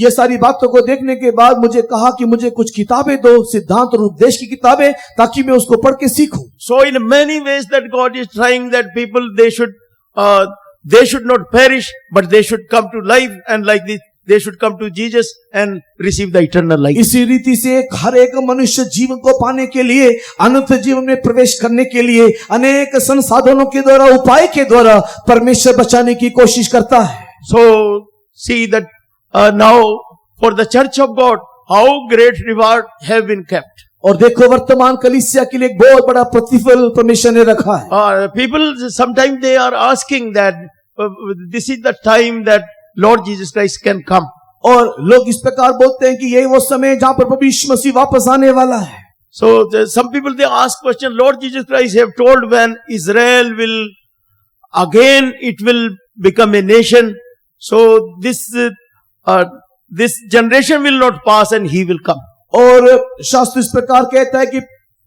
ये सारी बातों को देखने के बाद मुझे कहा कि मुझे कुछ किताबें दो, सिद्धांत और उपदेश की किताबें, ताकि मैं उसको पढ़ के सीखूं। So in many ways that God is trying that people they should not perish, but they should come to life, and like this they should come to Jesus and receive the eternal life. इसी रीति से हर एक मनुष्य जीवन को पाने के लिए, अनंत जीवन में प्रवेश करने के लिए अनेक संसाधनों के द्वारा, उपाय के द्वारा परमेश्वर बचाने की कोशिश करता है। So see that now for the church of God, how great reward have been kept. और देखो वर्तमान कलीसिया के लिए एक बहुत बड़ा प्रतिफल परमेश्वर ने रखा है। People sometimes they are asking that this is the time that Lord Jesus Christ can come. और लोग इस प्रकार बोलते हैं कि यही वो समय है जहां पर प्रभु यीशु मसीह वापस आने वाला है। So some people they ask question, Lord Jesus Christ have told when Israel will again it will become a nation. So this generation will not pass and he will come. और शास्त्र इस प्रकार कहता है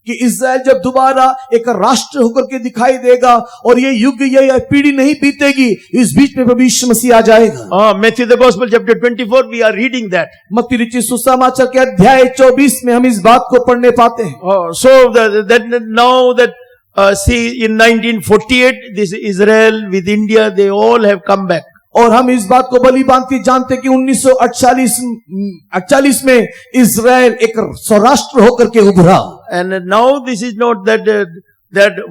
कि इस्राएल जब दोबारा एक राष्ट्र होकर के दिखाई देगा और ये युग, ये पीढ़ी नहीं बीतेगी, इस बीच में प्रभु यीशु मसीह आ जाएगा। Matthew the Gospel chapter 24 we are reading that. मत्ती रचित सुसमाचार के अध्याय 24 में हम इस बात को पढ़ने पाते हैं। So that now that see in 1948 this Israel with India they all have come back. और हम इस बात को भली भांति जानते कि 1948 में इज़राइल एक स्वराष्ट्र होकर के उभरा। And now this is not that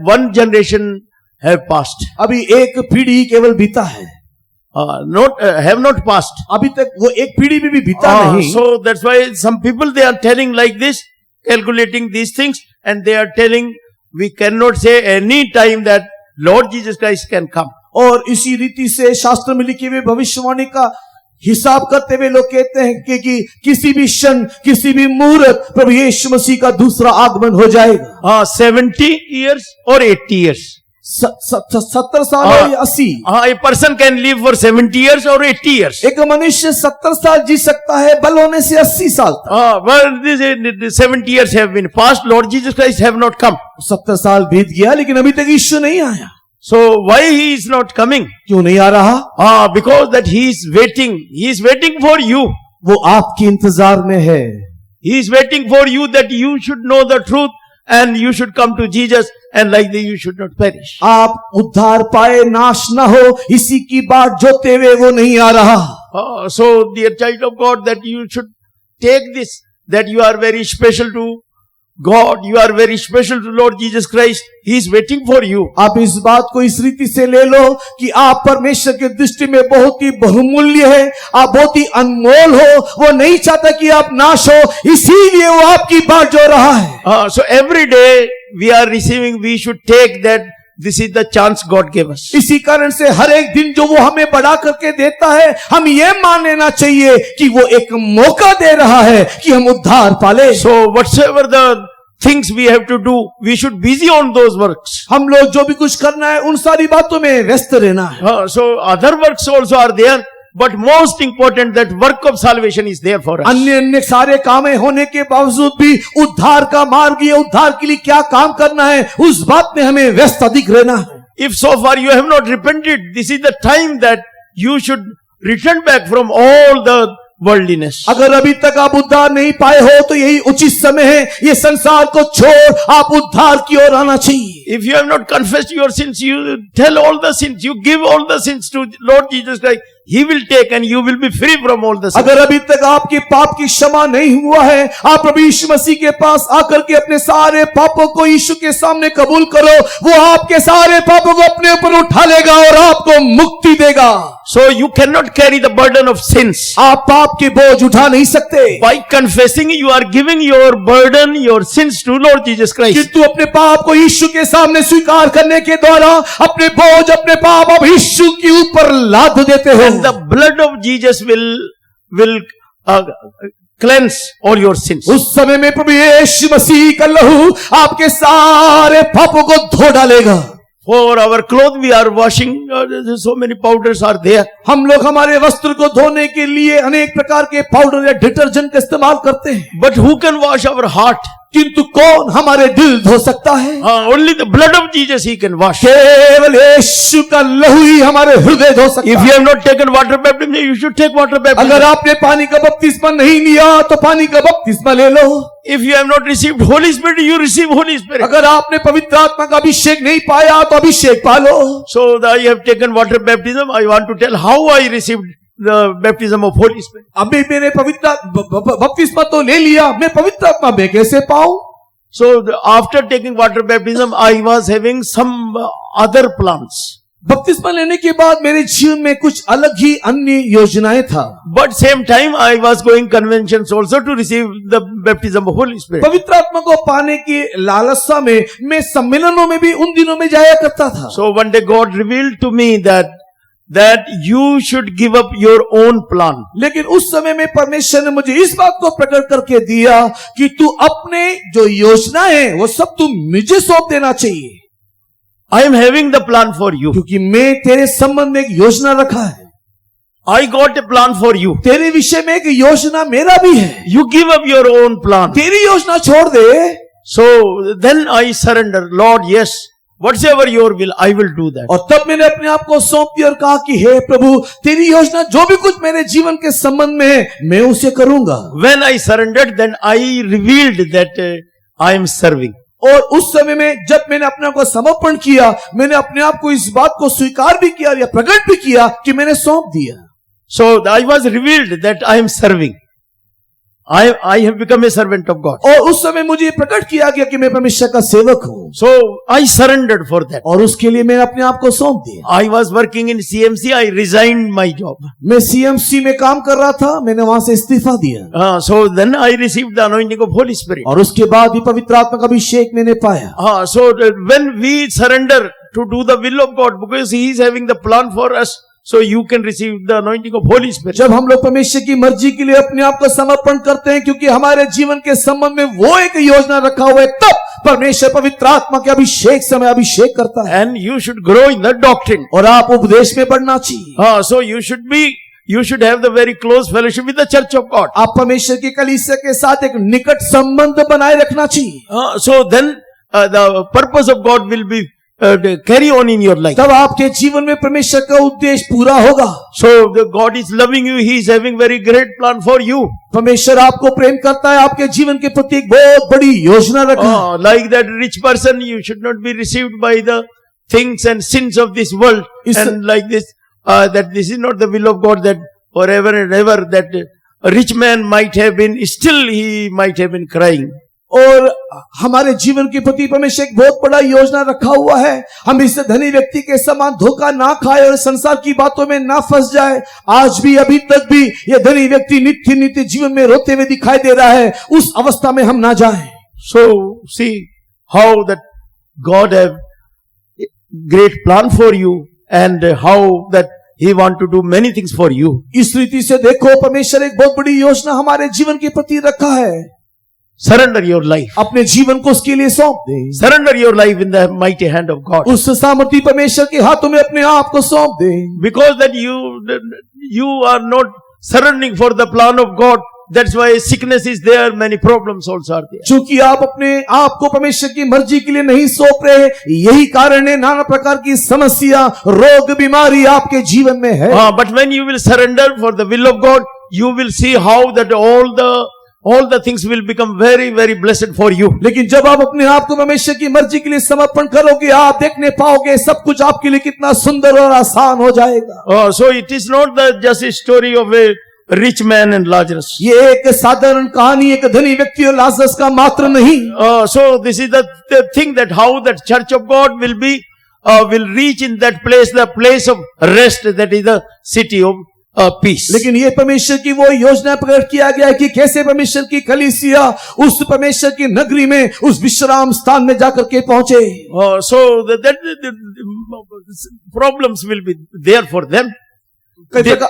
one generation have passed. अभी एक पीढ़ी केवल बीता है, have not passed. अभी तक वो एक पीढ़ी भी बीता नहीं। So that's why some people they are telling like this, calculating these things, and they are telling we cannot say any time that Lord Jesus Christ can come. और इसी रीति से शास्त्र में लिखी हुई भविष्यवाणी का हिसाब करते हुए लोग कहते हैं कि किसी भी क्षण, किसी भी मुहूर्त प्रभु यीशु मसीह का दूसरा आगमन हो जाएगा। 70 years or 80 years. 70 साल और 80। A person can live for 70 years or 80 years. एक मनुष्य 70 साल जी सकता है, बल होने से 80 साल तक। Well, this 70 years have been passed. Lord Jesus Christ have not come. 70 साल बीत गया लेकिन अभी तक यीशु नहीं आया। So why he is not coming? क्यों नहीं आ रहा? Because that he is waiting. He is waiting for you. वो आपके इंतजार में है। He is waiting for you that you should know the truth and you should come to Jesus and like that you should not perish. आप उद्धार पाए, नाश न हो, इसी की बात जोते हुए वो नहीं आ रहा। So dear child of God, that you should take this, that you are very special to God, you are very special to Lord Jesus Christ. He is waiting for you. आप इस बात को इस रीति से ले लो कि आप परमेश्वर की दृष्टि में बहुत ही बहुमूल्य है, आप बहुत ही अनमोल हो। वो नहीं चाहता कि आप नाश हो, इसीलिए वो आपकी बात जो रहा है। So every day we are receiving, we should take that this is the chance God gave us. इसी कारण से हर एक दिन जो वो हमें बढ़ा करके देता है, हम ये मान लेना चाहिए कि वो एक मौका दे रहा है कि हम उद्धार पाले। So whatsoever the things we have to do, we should busy on those works. हम लोग जो भी कुछ करना है उन सारी बातों में व्यस्त रहना है। So other works also are there, but most important that work of salvation is there for us. अन्य सारे काम होने के बावजूद भी उद्धार का मार्ग, ये उद्धार के लिए क्या काम करना है, उस बात में हमें व्यस्त अधिक रहना है। If so far you have not repented, this is the time that you should return back from all the worldliness. अगर अभी तक आप उद्धार नहीं पाए हो तो यही उचित समय है, ये संसार को छोड़ आप उद्धार की ओर आना चाहिए। If you have not confessed your sins, you tell all the sins, you give all the sins to Lord Jesus Christ. He will take and you will be free from all the sins. अगर अभी तक आपके पाप की क्षमा नहीं हुआ है, आप प्रभु यीशु मसीह के पास आकर के अपने सारे पापों को यीशु के सामने कबूल करो, वो आपके सारे पापों को अपने ऊपर उठा लेगा और आपको मुक्ति देगा। So you cannot carry the burden of sins. आप पाप के बोझ उठा नहीं सकते। By confessing, you are giving your burden, your sins to Lord Jesus Christ. किंतु अपने पाप को यीशु के सामने स्वीकार करने के द्वारा अपने बोझ, अपने पाप आप यीशु के ऊपर लाद देते हो। And the blood of Jesus will cleanse all your sins. उस समय में प्रभु यीशु मसीह का लहू आपके सारे पापों को धो डालेगा। For our clothes we are washing, so many powders are there. हम लोग हमारे वस्त्र को धोने के लिए अनेक प्रकार के पाउडर या डिटर्जेंट का इस्तेमाल करते हैं। But who can wash our heart? किंतु कौन हमारे दिल धो सकता है? Only the blood of Jesus he can wash. केवल यीशु का लहू ही हमारे हृदय धो सकता If है। you have not taken water baptism, you should take water baptism. अगर आपने पानी का बपतिस्मा नहीं लिया तो पानी का बपतिस्मा ले लो। If you have not received Holy Spirit, you receive Holy Spirit. अगर आपने पवित्र आत्मा का अभिषेक नहीं पाया तो अभिषेक पालो। So I have taken water baptism. I want to tell how I received the baptism of Holy Spirit. अभी मैंने पवित्र बपतिस्मा तो ले लिया, मैं पवित्र आत्मा में कैसे पाऊं? So after taking water baptism, I was having some other plans. बपतिस्मा लेने के बाद मेरे जीवन में कुछ अलग ही अन्य योजनाएं था। But same time, I was going conventions also to receive the baptism of Holy Spirit. पवित्र आत्मा को पाने की लालसा में मैं सम्मेलनों में भी उन दिनों में जाया करता था। So one day God revealed to me that you should give up your own plan. लेकिन उस समय में परमेश्वर ने मुझे इस बात को प्रकट करके दिया कि तू अपने जो योजना है वो सब तू मुझे सौंप देना चाहिए, I am having the plan for you. क्योंकि मैं तेरे संबंध में एक योजना रखा है। I got a plan for you. तेरे विषय में एक योजना मेरा भी है। You give up your own plan. तेरी योजना छोड़ दे। So then I surrender. Lord, yes, whatsoever your will, I will do that. और तब मैंने अपने आप को सौंप दिया और कहा कि हे प्रभु, तेरी योजना जो भी कुछ मेरे जीवन के संबंध में है मैं उसे करूंगा। When I surrendered, then I revealed that I am serving. और उस समय में जब मैंने अपने आप को समर्पण किया, मैंने अपने आप को इस बात को स्वीकार भी किया या प्रकट भी किया कि मैंने सौंप दिया। So I was revealed that I am serving. I have become a servant of God. और उस समय मुझे प्रकट किया गया कि मैं परमेश्वर का सेवक हूं। So I surrendered for that. और उसके लिए मैंने अपने आप को सौंप दिया। I was working in CMC. I resigned my job. मैं CMC में काम कर रहा था, मैंने वहां से इस्तीफा दिया। So then I received the anointing of Holy Spirit. और उसके बाद ही पवित्र आत्मा का अभिषेक मैंने पाया। So when we surrender to do the will of God, because He is having the plan for us, so you can receive the anointing of Holy Spirit. जब हम लोग परमेश्वर की मर्जी के लिए अपने आप को समर्पण करते हैं, क्योंकि हमारे जीवन के संबंध में वो एक योजना रखा हुआ है, तब परमेश्वर पवित्र आत्मा के अभिषेक समय अभिषेक करता है। And you should grow in the doctrine. और आप उपदेश में बढ़ना चाहिए। So you should have the very close fellowship with the church of God. आप परमेश्वर की कलीसिया के साथ एक निकट संबंध बनाए रखना चाहिए। So then the purpose of God will be carry on in your life. तब आपके जीवन में परमेश्वर का उद्देश्य पूरा होगा। So the God is loving you. He is having very great plan for you. परमेश्वर आपको प्रेम करता है, आपके जीवन के प्रति एक बहुत बड़ी योजना रखा है। Like that rich person, you should not be received by the things and sins of this world. And like this, that this is not the will of God, that forever and ever that a rich man might have been, still he might have been crying. और हमारे जीवन के प्रति परमेश्वर एक बहुत बड़ा योजना रखा हुआ है। हम इस धनी व्यक्ति के समान धोखा ना खाए और संसार की बातों में ना फंस जाए। आज भी अभी तक भी ये धनी व्यक्ति नित्य नित्य जीवन में रोते हुए दिखाई दे रहा है, उस अवस्था में हम ना जाएं। So see how that God have great plan for you and how that He want to do many things for you. इस रीति से देखो, परमेश्वर एक बहुत बड़ी योजना हमारे जीवन के प्रति रखा है। Surrender your life. अपने जीवन को उसके लिए सौंप दे। Surrender your life in the mighty hand of God. उस सामर्थी परमेश्वर के हाथों में अपने आप को सौंप दे। Because that you are not surrendering for the plan of God. That's why sickness is there. Many problems also are there. चूंकि आप अपने आप को परमेश्वर की मर्जी के लिए नहीं सौंप रहे, यही कारण है नाना प्रकार की समस्या, रोग, बीमारी आपके जीवन में है। But when you will surrender for the will of God, you will see how that all the things will become very, very blessed for you. लेकिन जब आप अपने आप को परमेश्वर की मर्जी के लिए समर्पण करोगे, आप देखने पाओगे सब कुछ आपके लिए कितना सुंदर और आसान हो जाएगा। So it is not just a story of a rich man and Lazarus. ये एक साधारण कहानी एक धनी व्यक्ति और लाजरस का मात्र नहीं। So this is the thing that how that church of God will reach in that place, the place of rest, that is the city of peace. लेकिन ये परमेश्वर की वो योजना प्रकट किया गया है कि कैसे परमेश्वर की कलीसिया उस परमेश्वर की नगरी में उस विश्राम स्थान में जाकर के पहुंचे। So that problems will be there for them.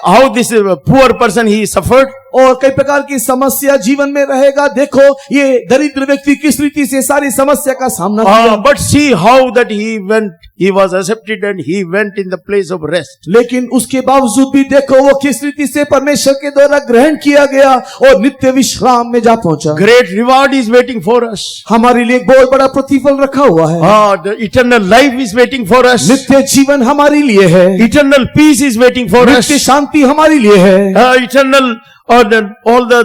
How this poor person he suffered. और कई प्रकार की समस्या जीवन में रहेगा। देखो ये दरिद्र व्यक्ति किस रीति से सारी समस्या का सामना किया। But see how that he was accepted and he went in the place of rest. लेकिन उसके बावजूद भी देखो वो किस रीति से परमेश्वर के द्वारा ग्रहण किया गया और नित्य विश्राम में जा पहुंचा। Great reward is waiting for us. हमारे लिए एक बहुत बड़ा प्रतिफल रखा हुआ है। The eternal life is waiting for us. नित्य जीवन हमारे लिए है। Eternal peace is waiting for us. नित्य शांति हमारे लिए है। Eternal all the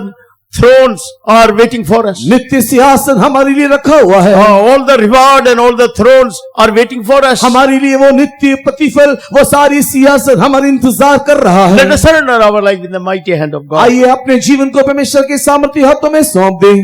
thrones are waiting for us. नित्य सिंहासन हमारे लिए रखा हुआ है। All the reward and all the thrones are waiting for us. हमारे लिए वो नित्य प्रतिफल वो सारी सिंहासन हमारे इंतजार कर रहा है। Let us surrender our life in the mighty hand of God. आइए अपने जीवन को परमेश्वर के सामर्थ्य हाथों में सौंप दें।